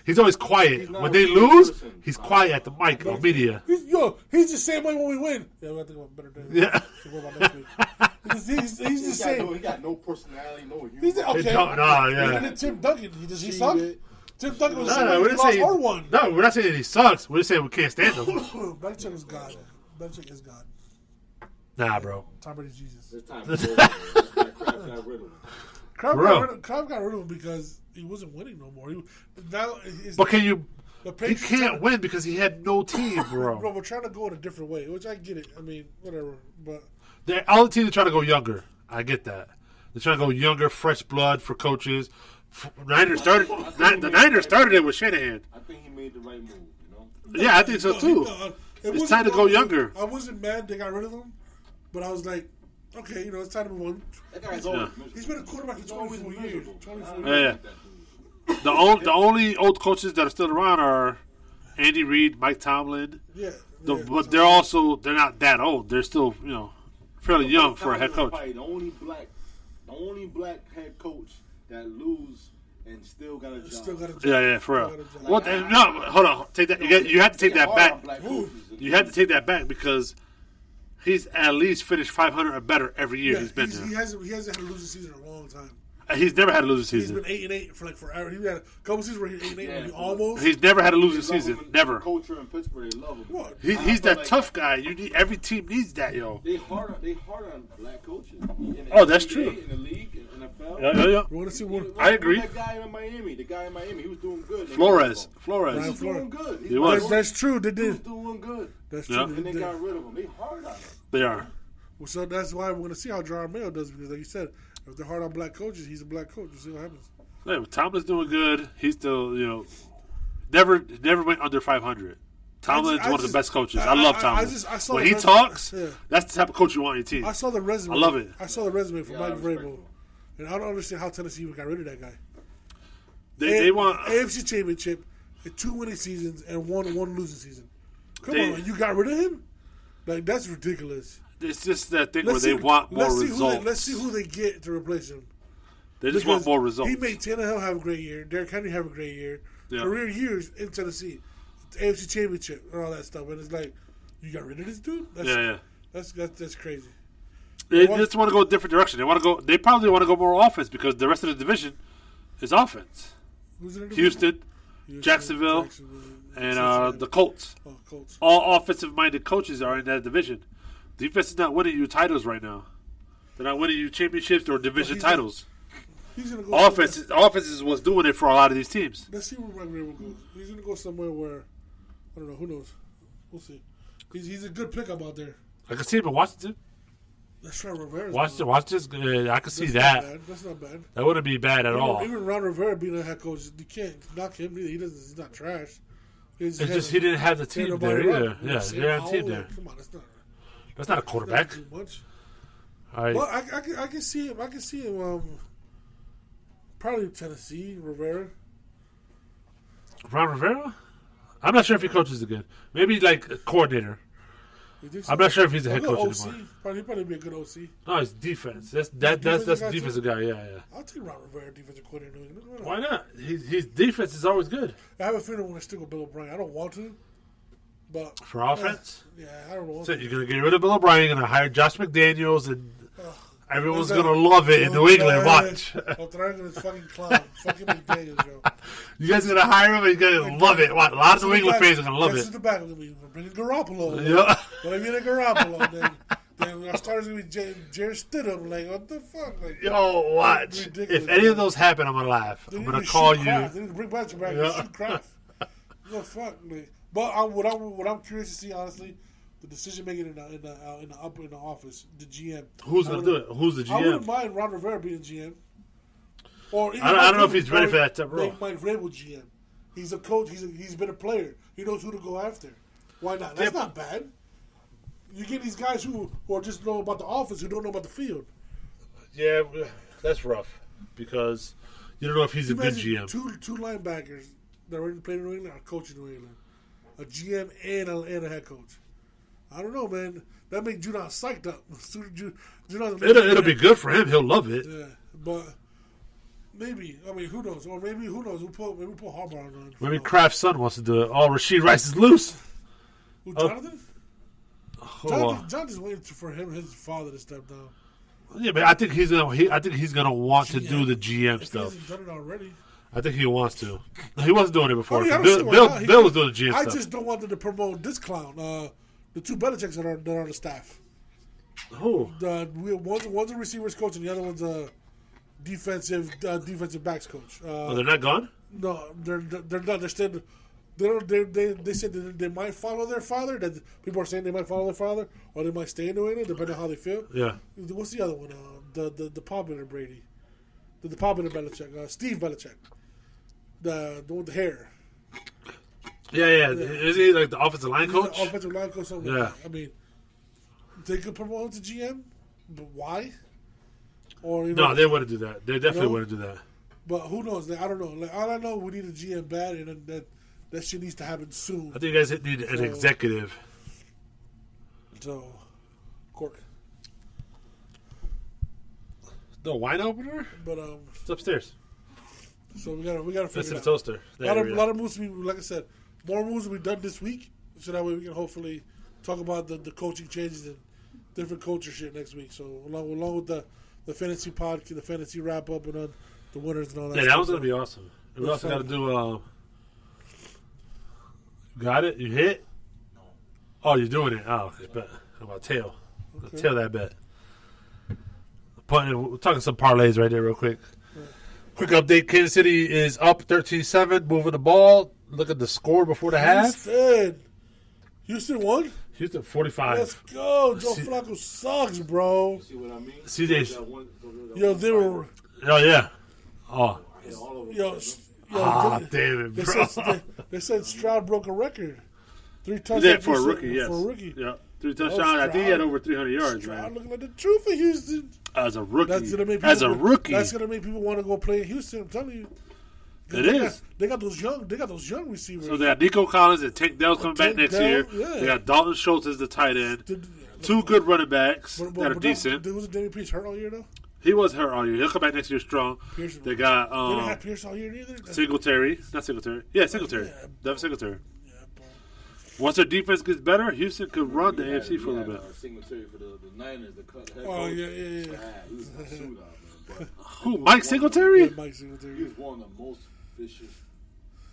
He's always quiet. When they lose, he's quiet at the mic or media.
He's the same way when we win. Yeah, we got to think about better days.
Yeah.
He's the same.
He got no personality, no humor.
He's okay.
Yeah.
And then Tim Duncan, does he suck? Tim Duncan was
no, we're not saying he sucks. We're just saying we can't stand him.
Belichick is God. Belichick is God.
Nah, bro.
Tom Brady's Jesus.
Kraft
got rid of him because he wasn't winning no more.
But he can't win because he had no team, bro.
Bro, we're trying to go in a different way, which I get it. I mean, whatever. But
all the teams are trying to go younger. I get that. They're trying to go younger, fresh blood for coaches. The Niners started it with Shanahan.
I think he made the right move,
Yeah, I think so too. It's time to go younger.
I wasn't mad they got rid of him, but I was like, okay, it's time to move on.
That guy's old.
He's been a quarterback for 24 years.
Yeah. The only old coaches that are still around are Andy Reid, Mike Tomlin.
Yeah.
But they're not that old. They're still, fairly young for a head coach.
Probably the only black head coach that lose and still got a job.
Yeah, for real. Well, no, hold on. Take that. You have to take that back. You have to take that back because he's at least finished 500 or better every year he's been there.
He hasn't had a losing season in a long time.
He's never had a losing season.
He's been 8-8 for forever. He had a couple seasons where he was 8-8 and he almost.
He's never had a losing season. Never.
Culture in Pittsburgh, they love him.
What?
He's that tough guy. You need every team needs that, yo.
They hard on black coaches.
That's true.
In the league, in the NFL.
Yeah.
We're gonna see one.
I agree.
That guy in Miami, he was doing good.
Flores.
He was doing good.
He was.
That's true. They
He was
did.
doing good.
That's true.
Yeah.
And they got rid of him. They hard on him.
They are.
Well, so that's why we're gonna see how John Mayo does because, like you said, if they're hard on black coaches, he's a black coach. We'll see what happens.
Yeah, Tomlin's doing good. He's still, never went under 500. Tomlin's one of the best coaches. I love Tomlin. When he talks, that's the type of coach you want on your team.
I saw the resume.
I love it.
I saw the resume for Mike Vrabel, and I don't understand how Tennessee even got rid of that guy.
They want
AFC Championship, 2 winning seasons, and one losing season. Come on, you got rid of him? Like, that's ridiculous.
It's just that thing where they want more results.
Let's see who they get to replace him.
They just want more results.
He made Tannehill have a great year. Derrick Henry have a great year.
Yeah.
Career years in Tennessee. AFC Championship and all that stuff. And it's like, you got rid of this dude? That's crazy.
They just want to go a different direction. They probably want to go more offense because the rest of the division is offense.
Who's in the
Houston, Jacksonville, and the Colts.
Oh, Colts.
All offensive-minded coaches are in that division. Defense is not winning you titles right now. They're not winning you championships or division titles.
He's gonna go
offense is what's doing it for a lot of these teams.
Let's see where Mike Vrabel goes. He's going to go somewhere where, I don't know, who knows? We'll see. He's a good pickup out there.
I can see him in Washington.
Let's try Rivera.
Washington's good. I can see that.
That's not bad.
That wouldn't be bad at all.
Even Ron Rivera being a head coach, you can't knock him either. He's not trash.
It's just he didn't have the team there either. Yeah, he didn't have the team there.
Come on, that's
not a quarterback.
Too much.
Well,
I can see him. I can see him. Probably Tennessee, Rivera.
Ron Rivera? I'm not sure if he coaches again. Maybe like a coordinator.
So?
I'm not sure if he's a head coach
OC.
anymore.
He'd probably be a good OC.
No, it's defense. That's the defensive guy. Yeah.
I'll take Ron Rivera, defensive coordinator.
Why not? His defense is always good.
I have a feeling when I stick with Bill O'Brien. I don't want to, but
for offense.
I don't want to.
You're gonna get rid of Bill O'Brien. You're gonna hire Josh McDaniels and. Everyone's going to love it in New England. Watch.
This fucking clown. Fucking McDaniels, yo.
You guys are going to hire him and you're going to love it. Watch. A lot of New England fans are going to love it.
This is the back. We're bringing Garoppolo.
Yeah.
When I mean a Garoppolo, then our starters going to be Jared Stidham. Like, what the fuck? Like,
yo, watch. If any of those happen, I'm going to laugh. I'm going to call you.
They need to bring Blanchard back and shoot Kraft. No, fuck. Like, but what I'm curious to see, honestly, the decision making in the office, the GM.
Who's gonna do it? Who's the GM?
I wouldn't mind Ron Rivera being GM. Or
I don't know if he's ready for that type of role.
Mike Vrabel GM. He's a coach. He's been a player. He knows who to go after. Why not? That's not bad. You get these guys who are just know about the offense, who don't know about the field.
Yeah, that's rough because you don't know if he's a good GM.
Two linebackers that are playing in New England are coaching New England. A GM and a head coach. I don't know, man. That makes Judon psyched up.
It'll be good for him. He'll love it.
Yeah, but maybe. I mean, who knows? Or maybe who knows? Maybe put Harbaugh on.
Maybe Kraft's son wants to do it. Oh, Rashid Rice is loose.
Who, Jonathan? Jonathan's waiting for his father to step down.
Yeah, but I think he's gonna want to do the GM stuff.
He hasn't done it already.
I think he wants to. He wasn't doing it before.
Bill
was doing the GM stuff.
I just don't want them to promote this clown. The two Belichicks that are on the staff.
Who?
One's a receivers coach and the other one's a defensive backs coach.
They're not gone?
No, they're not. They're still. They said that they might follow their father. That people are saying they might follow their father, or they might stay in New England, depending on how they feel.
Yeah.
What's the other one? The Poppin and Brady, the Poppin and Belichick, Steve Belichick, the one with the hair.
Yeah. Is he like the offensive line coach?
Offensive line coach, something like that. I mean, they could promote him to GM, but why? Or
no, they wouldn't do that. They definitely wouldn't do that.
But who knows? I don't know. Like, all I know, we need a GM bad, and that shit needs to happen soon.
I think you guys need an executive.
So, Cork.
The wine opener?
But
it's upstairs.
So we gotta
fix
figure
the
it
toaster.
out. A lot of moves, like I said, more moves will be done this week, so that way we can hopefully talk about the coaching changes and different culture shit next week. So along with the fantasy pod, the fantasy wrap up, and on the winners and all that.
Yeah, that was gonna be awesome. We also got to do. Got it? You hit? Oh, you're doing it. Oh, okay. Bet. How about tail? Okay. Tail that bet. We're talking some parlays right there, real quick. Quick update: Kansas City is up 13-7, moving the ball. Look at the score before the half.
Houston won?
Houston 45.
Let's go. Joe Flacco sucks, bro.
See what I mean?
CJ.
Yo, they were.
Oh, yeah. Oh.
Damn it, bro. They said Stroud broke a record. 3 touchdowns
for a rookie, yes.
For a rookie.
Yeah. 3 touchdowns. I think he had over 300 yards,
Stroud
man.
looking like the truth of Houston.
As a rookie.
That's going to make people want to go play in Houston. I'm telling you. They got those young receivers.
So they got Nico Collins and Tank Dell's coming back next year. Yeah. They got Dalton Schultz as the tight end. 2 good running backs that are decent.
Wasn't Damian Pierce hurt all year, though?
He was hurt all year. He'll come back next year strong. They got
they didn't have Pierce all year either.
Singletary. Not Singletary. Yeah, Singletary. Devin Singletary.
Yeah,
once their defense gets better, Houston could run the AFC for a little bit.
Singletary for the Niners.
Yeah.
He was a shootout, man.
Who? Mike Singletary?
Yeah, Mike Singletary.
He was one of the most vicious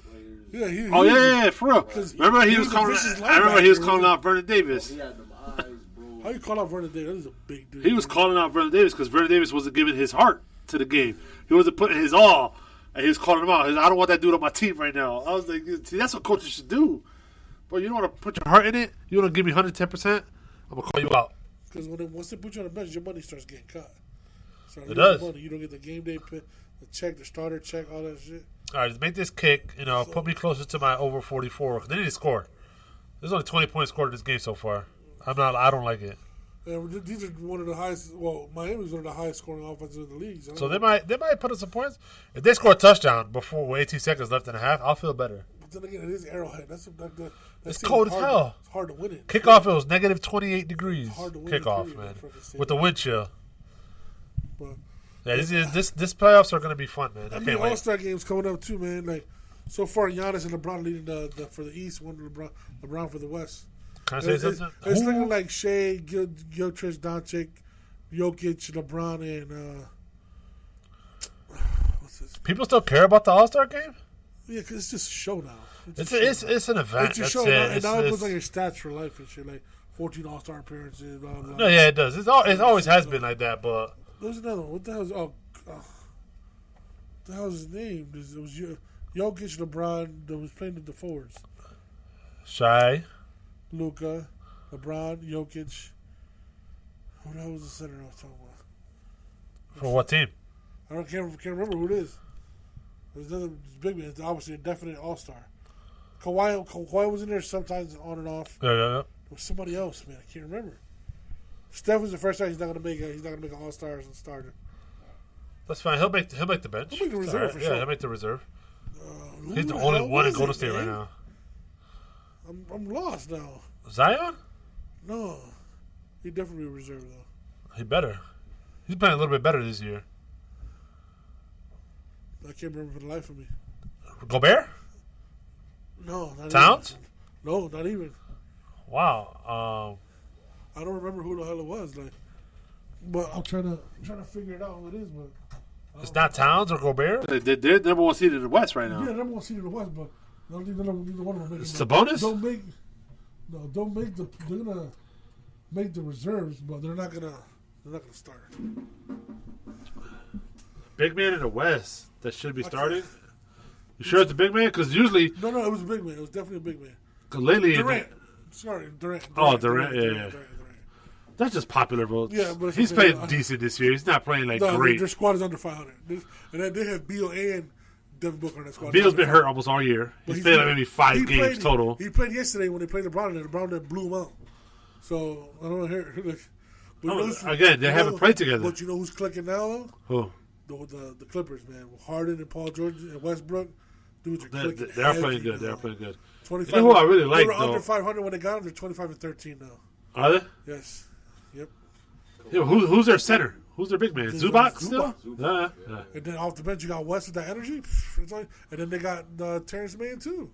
players.
Yeah,
yeah, for real. Remember he was calling out Vernon Davis.
He had them eyes, bro.
How you call out Vernon Davis? That is a big dude.
He was calling out Vernon Davis because Vernon Davis wasn't giving his heart to the game. He wasn't putting his all, and he was calling him out. I don't want that dude on my team right now. I was like, see, that's what coaches should do. But you don't want to put your heart in it. You want to give me 110%. I'm gonna call you out.
Because once they put you on the bench, your money starts getting cut.
It does.
Money. You don't get the game day pick, the check, the starter check, all that shit.
All right, let's make this kick. Put me closer to my over 44. They need to score. There's only 20 points scored in this game so far. I don't like it.
And these are one of the highest. Well, Miami's one of the highest scoring offenses in the league.
So they might put up some points. If they score a touchdown with 18 seconds left in a half, I'll feel better.
But then again, it is Arrowhead.
It's cold as hell.
It's hard to win it.
Kickoff, it was negative 28 degrees.
It's hard to win
kickoff, man, with the wind chill. This playoffs are going to be fun, man. I can't wait.
All-Star games coming up too, man. Like so far, Giannis and LeBron leading for the East, one LeBron for the West.
Can I say something?
It's looking like Shea, Gilchrist, Doncic, Jokic, LeBron, and what's this?
People still care about the All-Star game?
Yeah, because it's just a show now.
It's an event.
It's a show now, and now it puts like your stats for life and shit, like 14 All-Star appearances. Blah blah.
No, yeah, it does. It always has been like that, but
there's another one. What the hell is what the hell is his name? It was Jokic, LeBron that was playing the forwards.
Shai,
Luka, LeBron, Jokic. Who the hell was the center I was talking about?
For what team?
I can't remember who it is. There's another big man. It's obviously a definite all-star. Kawhi was in there sometimes on and off.
Yeah.
There was somebody else, man. I can't remember. Steph was the first time he's not gonna make an all-star as a starter.
That's fine. He'll make the bench.
He'll make the reserve for sure.
Yeah, he'll make the reserve. He's the only one in Golden State right now.
I'm lost now.
Zion?
No, he definitely reserved though.
He better. He's playing a little bit better this year.
I can't remember for the life of me.
Gobert?
No, not
Towns?
Even. No, not even.
Wow.
I don't remember who the hell it was. Like, but I'm trying to figure it out who it is. But
it's not Towns or Gobert.
They're number one seed in the West right now.
Yeah, number one seed in the West, but neither one of them make it.
Sabonis?
Don't make the. They're gonna make the reserves, but they're not gonna start.
Big man in the West that should be starting. You sure it's a big man? Because usually
no, it was a big man. It was definitely a big man.
Because lately,
Durant.
Durant. Yeah. That's just popular votes.
Yeah, but
he's playing decent this year. He's not playing great.
Their squad is under 500, and then they have Beal and Devin Booker on that squad.
Beal's been hurt almost all year. He's played like maybe 5 games total.
He played yesterday when they played LeBron, and LeBron blew him out. So I don't know.
Again, they haven't played together.
But you know who's clicking now?
Who?
The Clippers, man. Harden and Paul George and Westbrook. Dudes are clicking.
They're playing good. They're playing good.
25.
You know who I really like,
they were
though?
under 500 when they got them. They're 25-13 now.
Are they?
Yes. Yep.
Yeah, who's their center? Who's their big man? Zubac still?
Yeah. And then off the bench, you got West with that energy. And then they got Terrence Mann, too.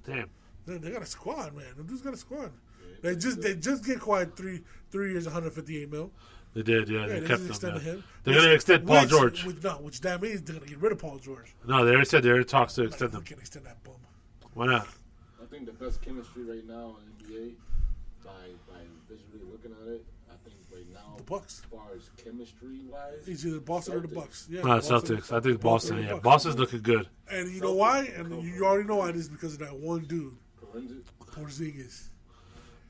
Damn.
They got a squad, man. Them dudes got a squad. They just get quiet 3 years, 158 mil.
They did, yeah. They kept
him. Him.
They're going to extend Paul George.
Which that means they're going to get rid of Paul George.
No, they already said they're in talks to extend them.
Can't extend that bum.
Why not?
I think the best chemistry right now in NBA, by visually looking at it, I think right now,
the Bucks.
As far as chemistry-wise,
it's either Boston Celtics. Or the Bucks. Yeah,
Celtics. I think Boston. Yeah, Boston's looking good.
And you know why? And you already know why it is because of that one dude, Porzingis.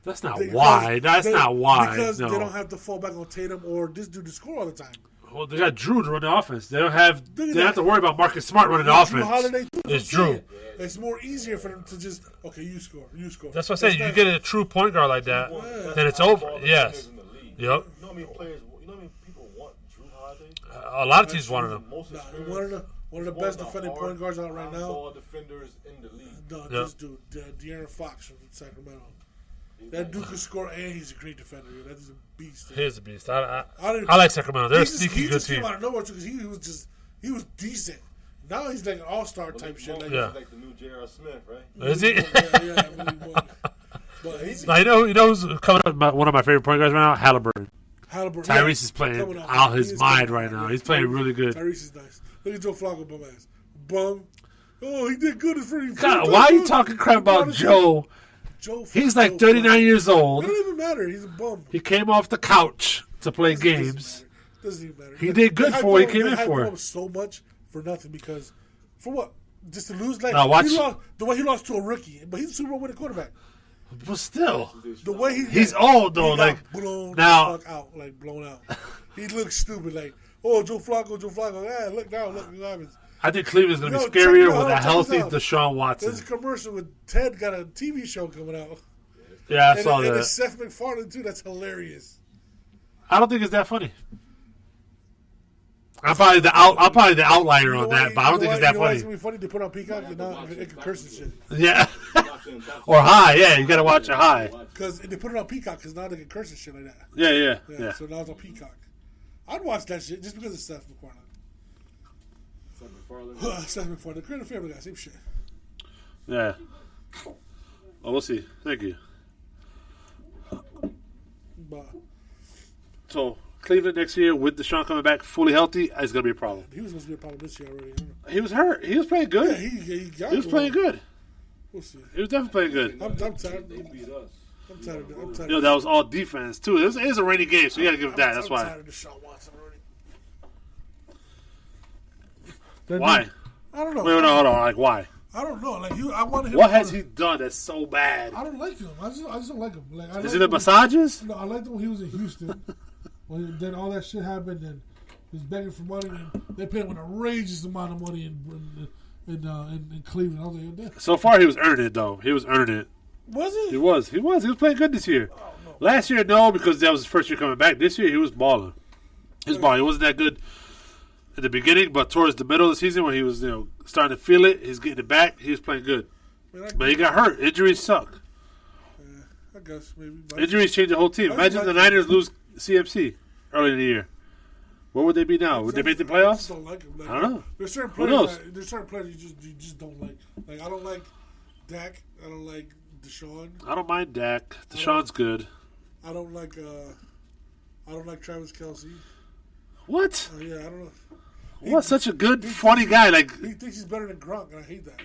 That's not why. That's not why.
Because they don't have to fall back on Tatum or this dude to score all the time.
Well, they got Drew to run the offense. They don't have. They have to worry about Marcus Smart running the offense. It's Drew.
It's more easier for them to just you score.
That's what I say. You get a true point guard like that, then it's over. Yes. Yep.
You know how many players? You know how many people want Drew Holiday?
A lot of teams wanted him.
One of the best defending point guards out right now.
All defenders in the league.
No, this dude, De'Aaron Fox from Sacramento. That dude can score, and he's a great defender. That is a beast.
He's a beast. I like Sacramento. They're a sneaky good team.
He came out of nowhere because he was decent. Now he's like an all-star type shit. Like
the new J.R. Smith, right?
Is he?
Yeah.
You know who's coming up? One of my favorite point guards right now, Halliburton. Tyrese is playing out his mind right now. He's playing really good.
Tyrese is nice. Look at Joe Flacco, bum ass. Bum. Oh, he did good as free.
God, why are you talking crap about Joe? He's like 39 years old.
It doesn't even matter. He's a bum.
He came off the couch to play games.
Doesn't even matter.
He did good for what he came in for.
So much for nothing because for what? Just to lose? Like the way he lost to a rookie, but he's a Super Bowl winning quarterback.
But still,
the way
he's old though. Like
blown
now,
the fuck out, like blown out. He looks stupid. Like Joe Flacco. Yeah, look now, look what happens.
I think Cleveland's going to be scarier with a healthy Deshaun Watson.
There's a commercial with Ted got a TV show coming out.
Yeah, I saw that.
And it's Seth MacFarlane, too. That's hilarious.
I don't think it's that funny. I'm probably the outlier on that, but I don't think it's that funny.
It's going to be funny to put on Peacock and not it can curse and shit.
Yeah. Or high, yeah. You got to watch it high.
Because they put it on Peacock because now they can curse and shit like that.
Yeah.
So now it's on Peacock. I'd watch that shit just because it's Seth MacFarlane. Seth MacFarlane, the Creative Family Guy, same shit.
Yeah. Well, we'll see. Thank you. So, Cleveland next year with Deshaun coming back fully healthy is going to be a problem.
He was supposed to be a problem this year already.
He was hurt. He was playing good.
Yeah,
he was playing good.
We'll see.
He was definitely playing good.
I'm tired. They beat us. I'm tired of it.
You know, that was all defense, too. It was a rainy game, so you got to give him that. That's why.
I'm tired of Deshaun Watson already.
Why?
I don't know.
Wait, hold on. Like, why?
I don't know. Like I wanted him.
What has he done that's so bad?
I don't like him. I just don't like him. Like,
is it the massages?
No, I liked him when he was in Houston. Then all that shit happened, and he was begging for money, and they paid him an outrageous amount of money in Cleveland. I was like,
so far, he was earning it though. He was earning it.
Was he?
He was. He was playing good this year.
Oh, no.
Last year, no, because that was his first year coming back. This year, he was balling. He wasn't that good at the beginning, but towards the middle of the season when he was, starting to feel it, he's getting it back. He was playing good, but he got hurt. Injuries suck.
I guess maybe
injuries change the whole team. Imagine the Niners lose CMC early in the year. What would they be now? Would they make the playoffs?
I just don't like him.
I don't know.
There's certain players. There's certain players you just don't like. Like I don't like Dak. I don't like Deshaun.
I don't mind Dak. Deshaun's good.
I don't like Travis Kelce.
What?
Yeah, I don't know.
What? Such a good, funny guy. Like
he thinks he's better than Gronk, and I hate that.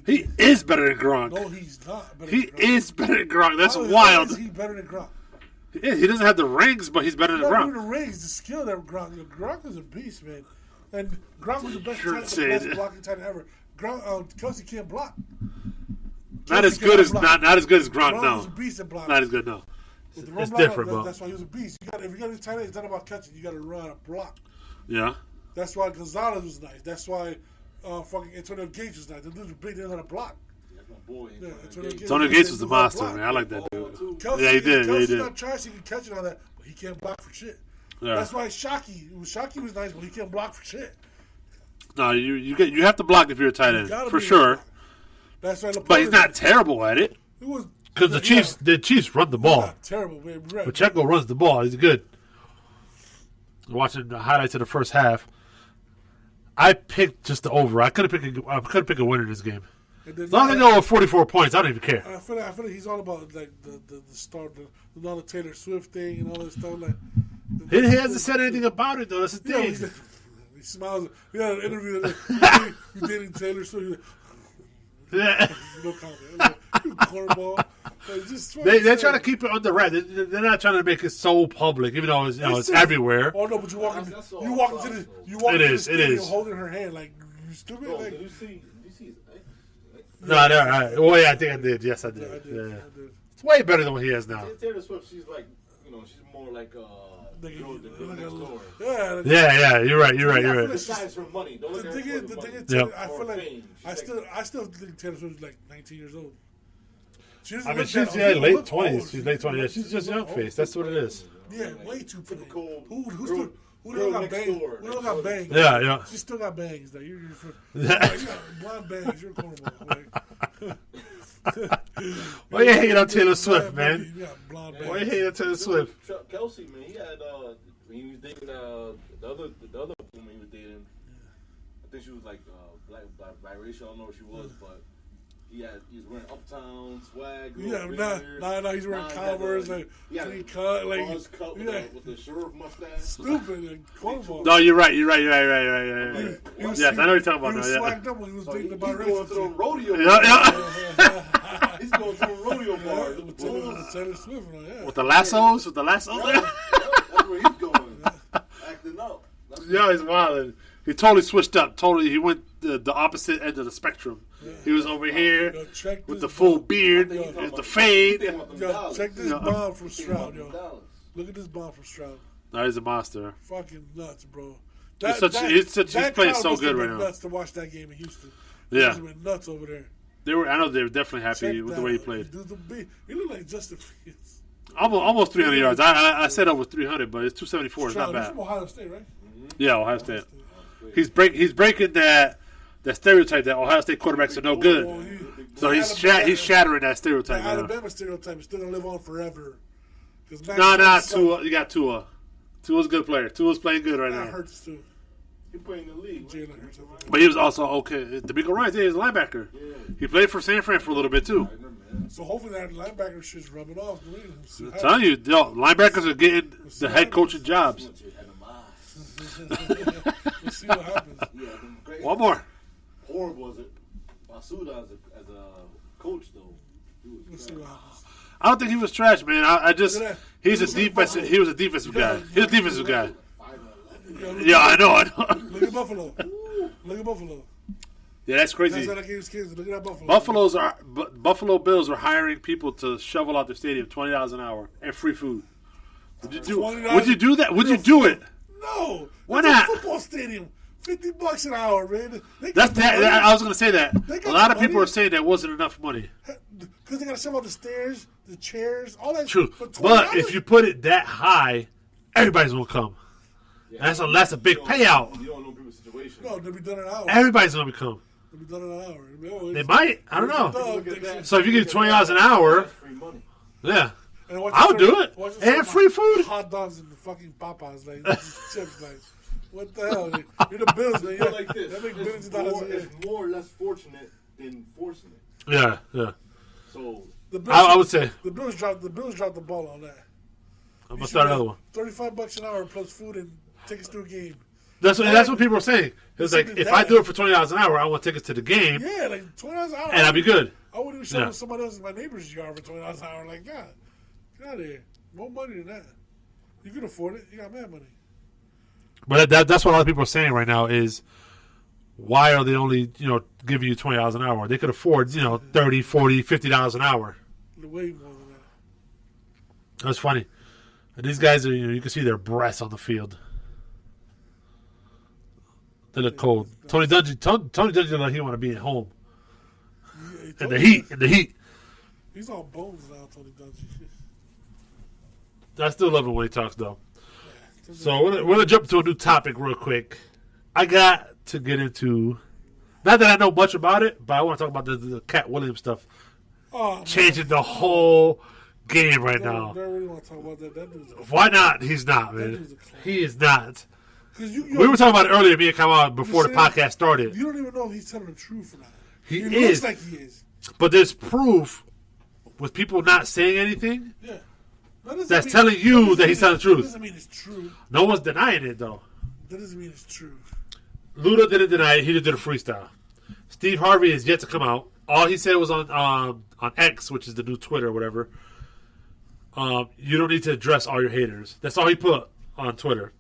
He is better than Gronk.
No, he's not.
He is better than Gronk. That's wild.
How is he better than Gronk?
He doesn't have the rings, but he's better than Gronk.
Not even the rings, the skill that Gronk. Gronk is a beast, man. And Gronk was the best blocking tight end ever. Kelce can't block.
Not as good as Gronk.
Gronk
No,
was a beast at blocking.
Not as good. No, it's different, bro.
That's why he was a beast. If you got a tight end, it's not about catching. You got to run a block.
Yeah.
That's why Gonzalez was nice. That's why fucking Antonio Gates was nice. The dudes were big. They didn't know how to block.
Antonio Gates was the monster, man. I like that dude.
He did. Kelce's not trash. He can catch it on that, but he can't block for shit. Yeah. That's why Shockey was nice, but he can't block for shit.
No, you have to block if you're a tight end for sure.
That's why.
But he's not terrible at it. Because the Chiefs run the ball.
Not terrible, man.
Pacheco runs the ball. He's good. watching the highlights of the first half. I picked just the over. I couldn't pick a winner in this game. As long as I go with 44 points, I don't even care.
I feel like he's all about like the start, the Taylor Swift thing and all that stuff. Like
he hasn't said anything about it though. That's the thing.
He smiles. We had an interview. Like, you dating Taylor Swift?
Yeah.
No comment. Like, you cornball. Like,
they're trying to keep it under wraps. They're not trying to make it so public, even though it's everywhere.
Oh no! But you walk into the stadium holding her hand like you stupid.
Bro,
like,
did you see his
No, well, yeah, I think I did. Yes, I did.
I did.
It's way better than what he has now.
Taylor Swift, she's like, she's more like the girl next door.
Yeah. You're right.
Besides her money, don't look at her for the money.
Yep.
I feel like I still think Taylor Swift is like 19 years old.
She's late 20s. She's late 20s. Yeah, she's just young face. That's what it is.
Yeah, way too
typical.
Who don't got bangs? Who don't got bangs?
Yeah.
She still got bangs. Though. You got blonde bangs. You're a cornball.
Why you hating on Taylor Swift, man?
You got blonde bangs.
Why you hating on Taylor Swift?
Kelsey, man, he had when he was dating the other woman he was dating. I think she was like black biracial. I don't know what she was, but. He's wearing Uptown swag.
Nah, he's wearing Converse, like clean cut, like
cut with the sheriff mustache.
Stupid, like cornball.
No, you're right. Yes, I know what you're talking about
now.
He
was swagged up when he was dating the biracial.
He's going to the rodeo.
Yeah.
He's going to the rodeo bar.
With Taylor Swift, yeah.
With the lassos?
That's where he's going. Acting up.
Yeah, he's wild. He totally switched up. He went the opposite end of the spectrum. Yeah. He was over here with the full beard, the fade.
Check this bomb from Stroud, yo. Look at this bomb from Stroud.
No, he's a monster.
Fucking nuts, bro.
He's playing so good right now.
Nuts to watch that game in Houston.
Yeah,
he went nuts over there.
I know they were definitely happy with the way he played.
He looked like Justin Fields.
Almost 300 yards. I said over 300, but it's 274. It's not bad.
He's from Ohio State, right?
Yeah, Ohio State. He's breaking that stereotype that Ohio State quarterbacks are no good. So he's shattering that stereotype.
The Alabama stereotype is still gonna live on forever.
Tua. You got Tua. Tua's a good player. Tua's playing good right now.
Hurts too.
He playing in the league.
Jalen Hurts.
But he was also okay. D'Amico Ryan's a linebacker. Yeah. He played for San Fran for a little bit too.
So hopefully that linebacker shit's rubbing off.
I'm telling you, linebackers are getting the head coaching jobs.
We'll see what happens.
One more.
Horrible as Masuda as a coach though.
We'll see what happens.
I don't think he was trash, man. He was a defensive guy. He's a defensive guy. Yeah, I know.
Look at Buffalo.
Yeah, that's crazy.
That's how that game's kids. Look at that Buffalo.
Buffalo Bills are hiring people to shovel out their stadium $20 an hour and free food. Would you do that? Would you do it?
No.
Why not?
A football stadium. $50 an hour, man.
I was going to say that. A lot of people are saying that wasn't enough money.
Because they got to shove out the stairs, the chairs, all that.
True. But if you put it that high, everybody's going to come. Yeah. That's a big payout.
You don't know people's situation.
No, they'll be done in an hour.
Everybody's going to come.
They'll be done in an hour.
They might. I don't know. So if you get $20 an hour,
free money.
Yeah. I'll do it. And free food.
Hot dogs and the fucking Popeyes, like chips, like what the hell? You're the Bills, man.
You're like this.
That make millions of dollars a year.
It's more or less fortunate than forcing it.
Yeah.
So
I would say
the Bills dropped the ball on that.
I'm gonna start another one.
$35 an hour plus food and tickets to a game.
That's what people are saying. It's like if I do it for $20 an hour, I want tickets to the game.
Yeah, like $20 an hour,
and I'll be good.
I wouldn't even show somebody else in my neighbor's yard for $20 an hour. Like, God, get out of here. More money than that. You can afford it. You got mad money.
But that's what a lot of people are saying right now is why are they only giving you $20 an hour? They could afford $30, $40, $50 an hour.
Way more than that.
That's funny. And these guys are you can see their breasts on the field. They look cold. Tony Dungy looked like he want to be at home. Yeah, in the heat.
He's all bones now, Tony Dungy.
I still love him when he talks, though. Yeah, so we're gonna jump to a new topic real quick. I got to get into, not that I know much about it, but I want to talk about the Cat Williams stuff.
Oh,
changing the whole game right now.
I don't really want to talk about that. That dude's
Why not? He's not, man. He is not.
You
we were talking about it earlier, me and Kamal, before the podcast started.
You don't even know if he's telling the truth or not.
He
looks like he is.
But there's proof with people not saying anything.
Yeah.
That's telling you that he's telling the truth.
That doesn't mean it's true.
No one's denying it, though.
That doesn't mean it's true.
Luda didn't deny it. He just did a freestyle. Steve Harvey is yet to come out. All he said was on X, which is the new Twitter or whatever. You don't need to address all your haters. That's all he put on Twitter.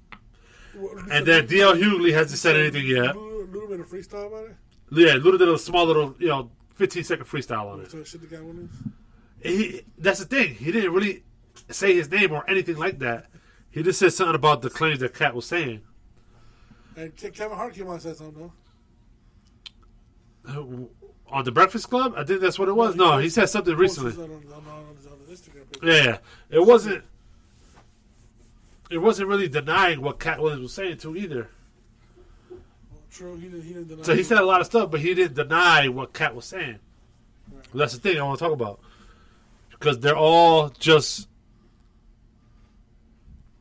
And then D.L. Hughley hasn't said anything yet.
Luda made a freestyle about it?
Yeah, Luda did a small little, 15-second freestyle on it.
So shit the guy went
That's the thing. He didn't really say his name or anything like that. He just said something about the claims that Cat was saying.
And Kevin Hart came out and said something,
though. On the Breakfast Club? I think that's what it was. No, he said something recently. Yeah, it wasn't really denying what Cat Williams was saying too either.
True, he didn't deny.
So he said a lot of stuff, but he didn't deny what Cat was saying. Right. That's the thing I want to talk about, because they're all just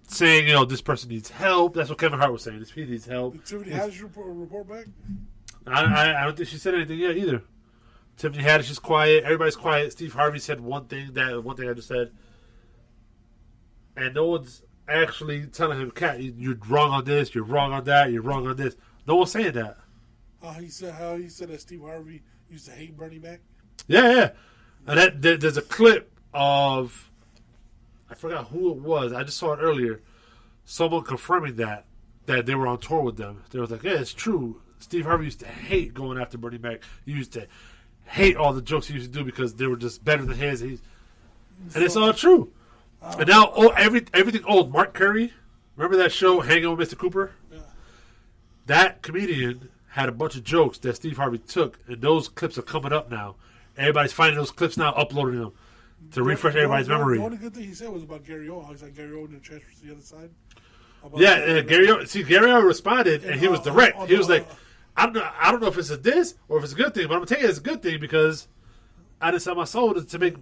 saying, this person needs help. That's what Kevin Hart was saying. This person needs help.
Did Tiffany Haddish report back?
I don't think she said anything yet either. Tiffany Haddish is quiet. Everybody's quiet. Steve Harvey said one thing I just said, and no one's actually telling him, "Cat, you're wrong on this. You're wrong on that. You're wrong on this." No one's saying that.
He said that Steve Harvey used to hate Bernie Mac.
Yeah. And there's a clip of, I forgot who it was. I just saw it earlier. Someone confirming that they were on tour with them. They was like, "Yeah, it's true. Steve Harvey used to hate going after Bernie Mac. He used to hate all the jokes he used to do because they were just better than his." And it's all true. And now everything old. Mark Curry, remember that show, Hanging with Mr. Cooper? Yeah. That comedian had a bunch of jokes that Steve Harvey took, and those clips are coming up now. Everybody's finding those clips now, uploading them to refresh everybody's memory.
The only good thing he said was about Gary O. He's like, Gary O didn't transfer to the other side.
Gary O responded, and he was direct. He was like, I don't know if it's a diss or if it's a good thing, but I'm going to tell you it's a good thing because I didn't sell my soul to make a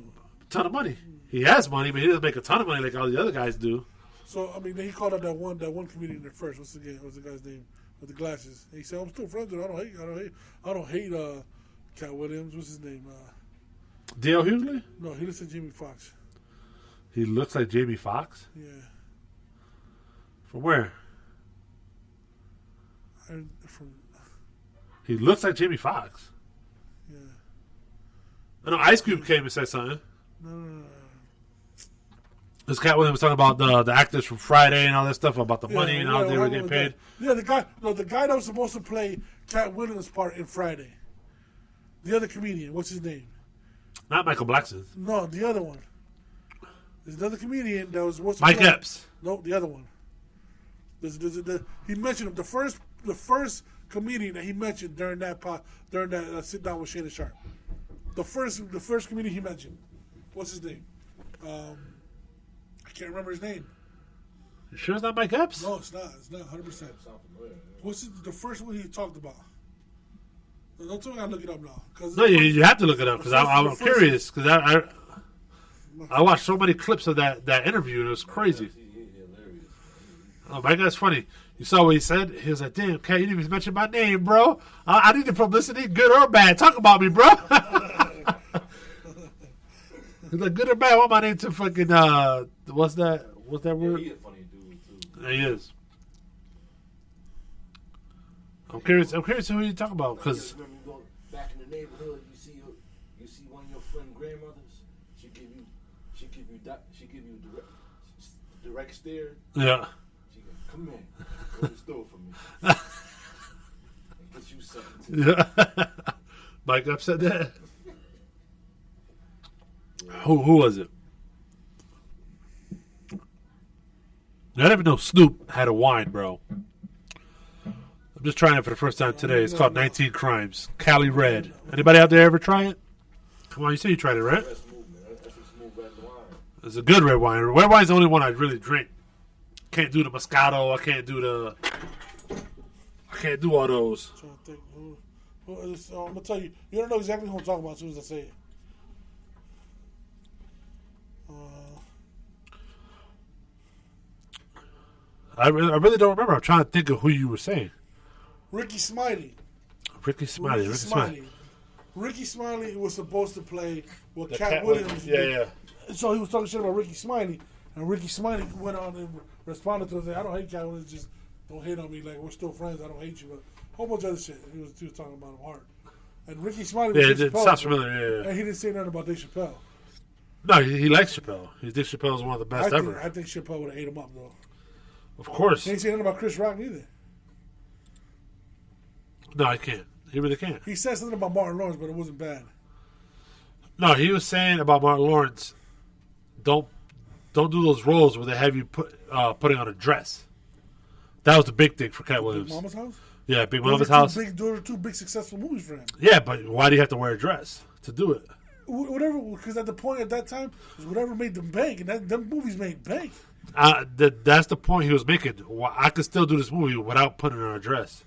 ton of money. He has money, but he doesn't make a ton of money like all the other guys do.
So, then he called out that one comedian at first. What's the guy's name? With the glasses. He said, "I'm still friends with him. I don't hate Cat Williams. What's his name?
D.L. Hughley?
No, he looks like Jamie Foxx.
He looks like Jamie Foxx?
Yeah.
From where?
From.
He looks like Jamie Foxx.
Yeah.
I know Ice Cube came and said something.
No.
This Cat Williams was talking about the actors from Friday and all that stuff about the money and how they were getting paid.
Yeah, the guy that was supposed to play Cat Williams' part in Friday. The other comedian, what's his name?
Not Michael Blackson.
No, the other one. There's another comedian that was supposed to
Mike Epps.
No, the other one. He mentioned him. The first comedian that he mentioned during that sit down with Shannon Sharp. The first comedian he mentioned. What's his name? I can't remember his name.
You sure it's not Mike Epps?
No, it's not. It's not 100%. What's the first one he talked about? Don't tell me I look it up now.
No, you have to look it up because I'm curious. Because I watched so many clips of that interview and it was crazy. Oh, my God's funny. You saw what he said? He was like, "Damn, Cat, you didn't even mention my name, bro. I need the publicity, good or bad. Talk about me, bro." He's like, "Good or bad? I want my name to fucking what's that word?"
He's a funny dude too.
He is. I'm curious who you talking about because
remember you go back in the neighborhood, you see one of your friend grandmothers. She give you direct stare.
Yeah.
She goes, "Come in, go to the store for me, and get you something."
Yeah. Mike Epps said that. Who was it? I didn't even know Snoop had a wine, bro. I'm just trying it for the first time today. It's called 19 Crimes. Cali Red. Anybody out there ever try it? Come on, you said you tried it, right? It's a good red wine. Red wine's the only one I really drink. Can't do the Moscato. I can't do all those.
I'm trying to think. I'm going to tell you. You don't know exactly who I'm talking about as soon as I say it.
I really don't remember. I'm trying to think of who you were saying.
Ricky Smiley.
Ricky Smiley
was supposed to play with Cat Williams.
Yeah.
So he was talking shit about Ricky Smiley, and Ricky Smiley went on and responded to it. I don't hate Cat Williams, just don't hate on me. Like, we're still friends. I don't hate you, but a whole bunch of other shit. He was talking about him hard. And Ricky Smiley was
it sounds familiar.
And he didn't say nothing about Dave Chappelle.
No, he likes Chappelle. He thinks Chappelle is one of the best ever.
I think Chappelle would have ate him up, though.
Of course.
He ain't saying nothing about Chris Rock neither.
No, I can't. He really can't.
He said something about Martin Lawrence, but it wasn't bad.
No, he was saying about Martin Lawrence, don't do those roles where they have you putting on a dress. That was the big thing for Cat Williams.
Big Mama's House?
Yeah, Big Mama's House.
Those are two big successful movies for him.
Yeah, but why do you have to wear a dress to do it?
Whatever, because at the point at that time, was whatever made them bank, and them movies made bank.
That's the point he was making. I could still do this movie without putting on a dress.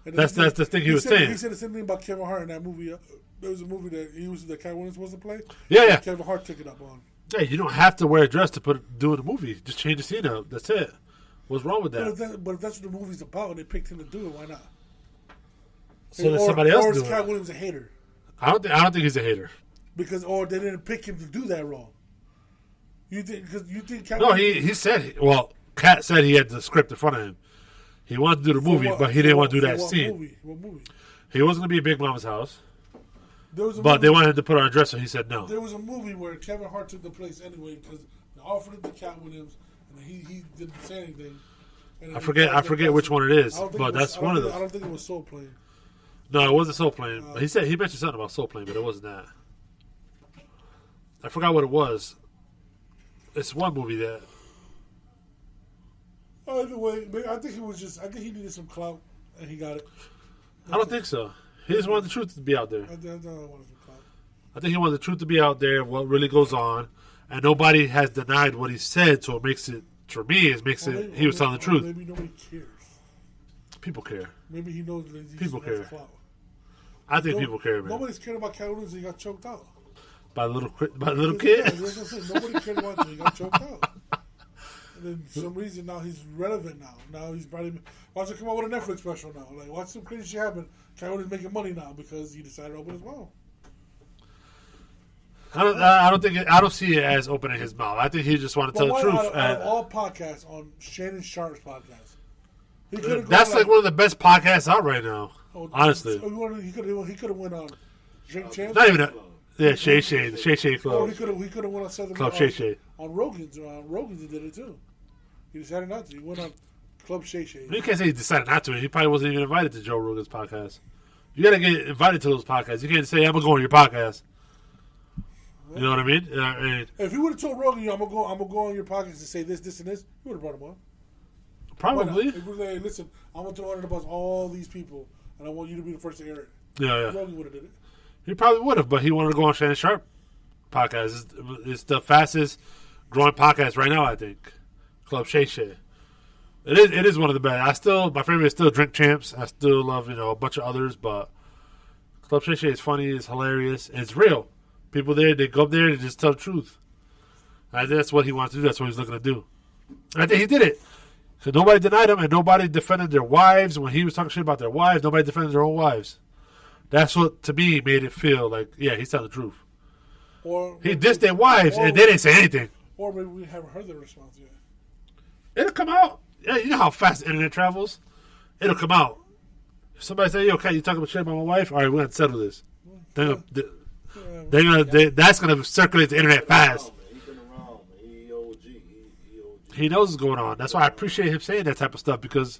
That's the thing he was saying.
He said the same thing about Kevin Hart in that movie. There was a movie that Cat Williams was supposed to play.
Yeah.
Kevin Hart took it up on.
Yeah, you don't have to wear a dress to do in a movie. Just change the scene up. That's it. What's wrong with that?
But if that's what the movie's about, and they picked him to do it, why not?
So then somebody else do it.
Or is Cat Williams a hater?
I don't think he's a hater.
Or they didn't pick him to do that role. You think Cat?
No, he said. Well, Cat said he had the script in front of him. He wanted to do the movie, but he didn't want to do that scene.
What movie?
He wasn't going to be Big Mama's House.
But
they wanted him to put on a dress, so he said no.
There was a movie where Kevin Hart took the place anyway because they offered it to Cat Williams, and he didn't say anything.
I forget which one it is, but that's one of those.
I don't think it was Soul Plane.
No, it wasn't Soul Plane. But he mentioned something about Soul Plane, but it wasn't that. I forgot what it was. It's one movie that.
Either way, I think he needed some clout, and he got it.
I don't think so. He just wanted the truth to be out there.
I wanted some clout.
I think he wanted the truth to be out there, what really goes on, and nobody has denied what he said, so it makes it, for me, he was telling the truth.
Maybe nobody cares.
People care.
Maybe he knows that
people care. I think people care, man.
Nobody's cared about Cat Williams, he got choked out.
By the little kid?
Yeah, that's what I'm saying. Nobody cared about him, he got choked out. And then for some reason now he's relevant now. Now he's probably watch him come out with a Netflix special now. Like watch some crazy shit happen. Cat Williams making money now because he decided to open his mouth.
I don't see it as opening his mouth. I think he just wanted to tell the truth.
Out of all podcasts on Shannon Sharp's podcast,
that's like one of the best podcasts out right now. Honestly,
he could have went on Drink Champs.
Not even that. Yeah, Shay the Shay Club.
Oh, he could have went on Southern
Club Shay.
On Rogan's. Rogan's he did it too. He decided not to. He went on Club Shay.
You can't say he decided not to. He probably wasn't even invited to Joe Rogan's podcast. You got to get invited to those podcasts. You can't say, I'm going to go on your podcast. You know what I mean?
If you would have told Rogan, I'm gonna go on your podcast and say this, and this, you would have brought him on.
Probably.
If we like, listen, I'm gonna throw under the bus all these people, and I want you to be the first to hear it.
Yeah.
Rogan would have did it.
He probably would have, but he wanted to go on Shannon Sharp podcast. It's the fastest growing podcast right now, I think. Club Shay. It is one of the best. My favorite is still Drink Champs. I still love a bunch of others, but Club Shay is funny, it's hilarious, and it's real. People there, they go up there and just tell the truth. I think that's what he wants to do. That's what he's looking to do. And I think he did it. So nobody denied him, and nobody defended their wives. When he was talking shit about their wives, nobody defended their own wives. That's what, to me, made it feel like, yeah, he's telling the truth. He dissed their wives, and they didn't say anything.
Or maybe we haven't heard the response yet.
It'll come out. Yeah, you know how fast the internet travels? It'll come out. If somebody say, yo, okay, you talking about shit about my wife? All right, we're going to settle this. That's going to circulate the internet fast. He knows what's going on. That's why I appreciate him saying that type of stuff, because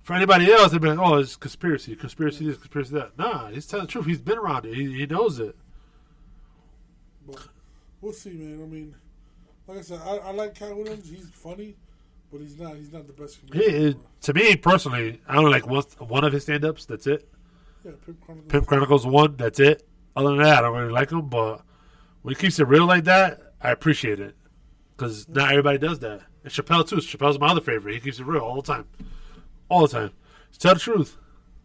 for anybody else, they'd be like, oh, it's conspiracy this, conspiracy that. Nah, he's telling the truth. He's been around it. He knows it.
But we'll see, man. I mean, like I said, I like Cat Williams. He's funny, but he's not the best comedian.
To me, personally, I only like one of his stand-ups. That's it.
Yeah,
Pimp Chronicles 1. That's it. Other than that, I don't really like him, but when he keeps it real like that, I appreciate it. Because not everybody does that. And Chappelle, too. Chappelle's my other favorite. He keeps it real all the time. All the time. Just tell the truth.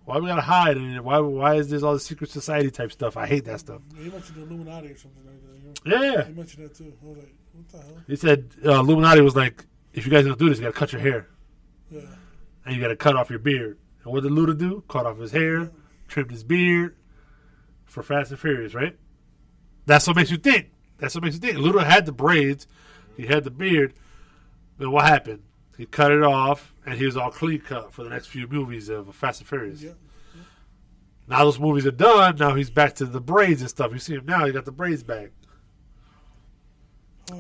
Why we gotta hide? And why is there all this secret society type stuff? I hate that stuff.
He mentioned the Illuminati or something like that.
Yeah.
He mentioned that, too. I was like, what the hell?
He said Illuminati was like if you guys don't do this, you got to cut your hair.
Yeah.
And you got to cut off your beard. And what did Luda do? Cut off his hair, trimmed his beard for Fast and Furious, right? That's what makes you think. Luda had the braids. He had the beard. Then what happened? He cut it off, and he was all clean cut for the next few movies of Fast and Furious. Yeah. Now those movies are done. Now he's back to the braids and stuff. You see him now. He got the braids back.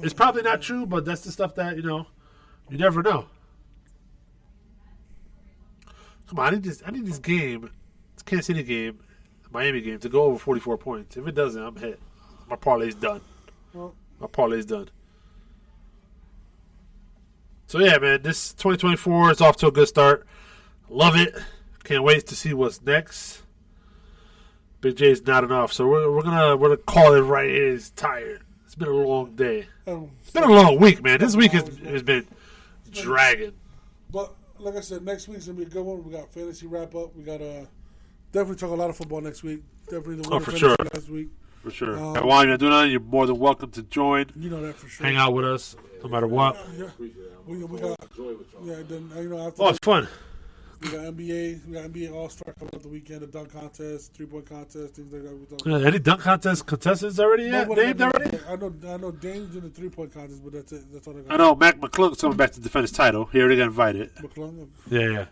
It's probably not true, but that's the stuff that, you never know. Come on, I need this game, this Kansas City game, Miami game, to go over 44 points. If it doesn't, I'm hit. My parlay's done. So, yeah, man, this 2024 is off to a good start. Love it. Can't wait to see what's next. Big J's not enough, so we're gonna call it right here. He's tired. It's been a long day. It's been a long week, man. This week has been dragging.
But like I said, next week's gonna be a good one. We got fantasy wrap up. We got definitely talk a lot of football next week. Definitely the winner
for sure.
Last week.
For sure. And while you're doing that, you're more than welcome to join.
You know that for sure.
Hang out with us, no matter what.
Yeah. We got. Yeah. Then after.
Oh, it's fun.
We got NBA. We got NBA All-Star coming up the weekend. A dunk contest, 3-point contest, things like that.
Any dunk contest contestants already yet? Named already?
I know Dame's in the 3-point contest, but that's it. That's all I got.
I know Mac McClung's coming back to defend his title. He already got invited.
McClung?
Yeah.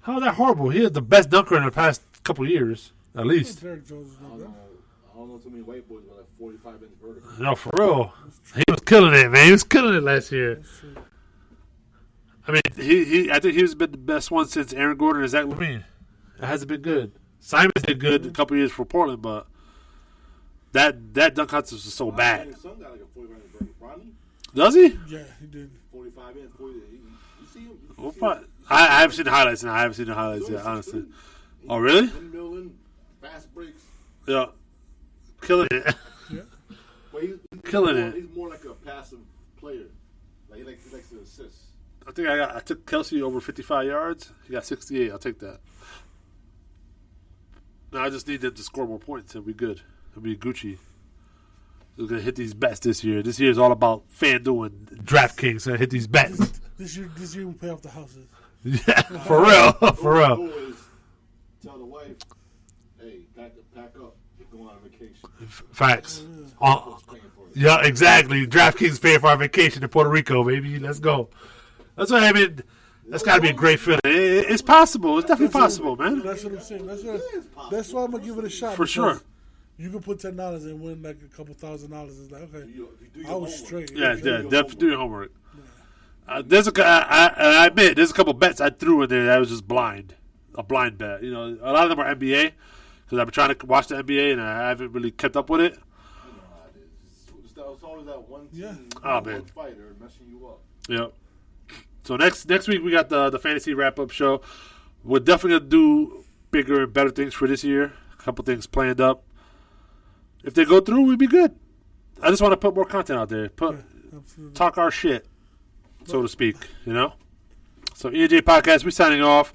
How's that horrible? He had the best dunker in the past couple of years, at least.
Derek Jones is not bad.
I don't know too many white boys with like 45-inch vertical.
No, for real. He was killing it, man. He was killing it last year. I mean, I think he's been the best one since Aaron Gordon and Zach LaVine. It hasn't been good. Simon did good a couple years for Portland, but that dunk contest was so bad.
His son got like a 45-inch vertical. Ronnie?
Does he?
Yeah, he did.
45-inch, 40. You see him?
I haven't seen the highlights, and I haven't seen the highlights yet, honestly. Oh, really?
Windmilling, fast breaks.
Yeah. Killing it.
Yeah.
But he's more like a passive player. Like he likes to assist.
I think I took Kelsey over 55 yards. He got 68. I'll take that. Now I just need them to score more points and be good. It'll be Gucci. We're going to hit these bets this year. This year is all about FanDuel and Draft Kings. So hit these bets.
This year we pay off the houses.
Yeah, for real. For real.
Tell the wife, hey, pack up. You're going on vacation.
Facts. Yeah, exactly. DraftKings paying for our vacation to Puerto Rico, baby. Let's go. That's what I mean. That's got to be a great feeling. It's possible. It's definitely possible, man.
That's what I'm saying. That's why I'm gonna give it a shot.
For sure.
You can put $10 and win like a couple $1,000. It's like, okay, I was straight.
Yeah, definitely do your homework. Yeah. I admit there's a couple bets I threw in there that was just blind, a blind bet. A lot of them are NBA because I've been trying to watch the NBA and I haven't really kept up with it.
It's always that one team,
one
fighter messing you up.
Yep. So next week we got the fantasy wrap-up show. We're definitely going to do bigger and better things for this year. A couple things planned up. If they go through, we'd be good. I just want to put more content out there. Talk our shit, so to speak, So EJ Podcast, we're signing off.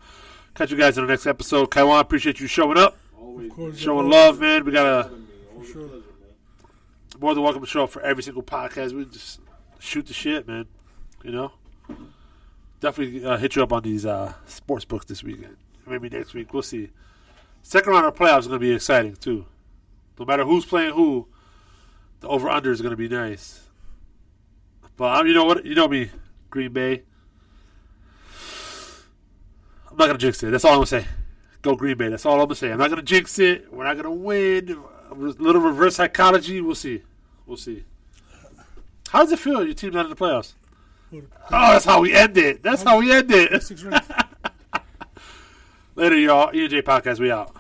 Catch you guys in the next episode. Kaiwan, appreciate you showing up. Showing love, man. We got more than welcome to show up for every single podcast. We just shoot the shit, man. Definitely hit you up on these sports books this weekend. Maybe next week. We'll see. Second round of playoffs is going to be exciting, too. No matter who's playing who, the over-under is going to be nice. But you know what? You know me, Green Bay. I'm not going to jinx it. That's all I'm going to say. Go Green Bay. That's all I'm going to say. I'm not going to jinx it. We're not going to win. A little reverse psychology. We'll see. How does it feel? Your team's not in the playoffs. Oh, that's how we end it. Later, y'all. EJ Podcast, we out.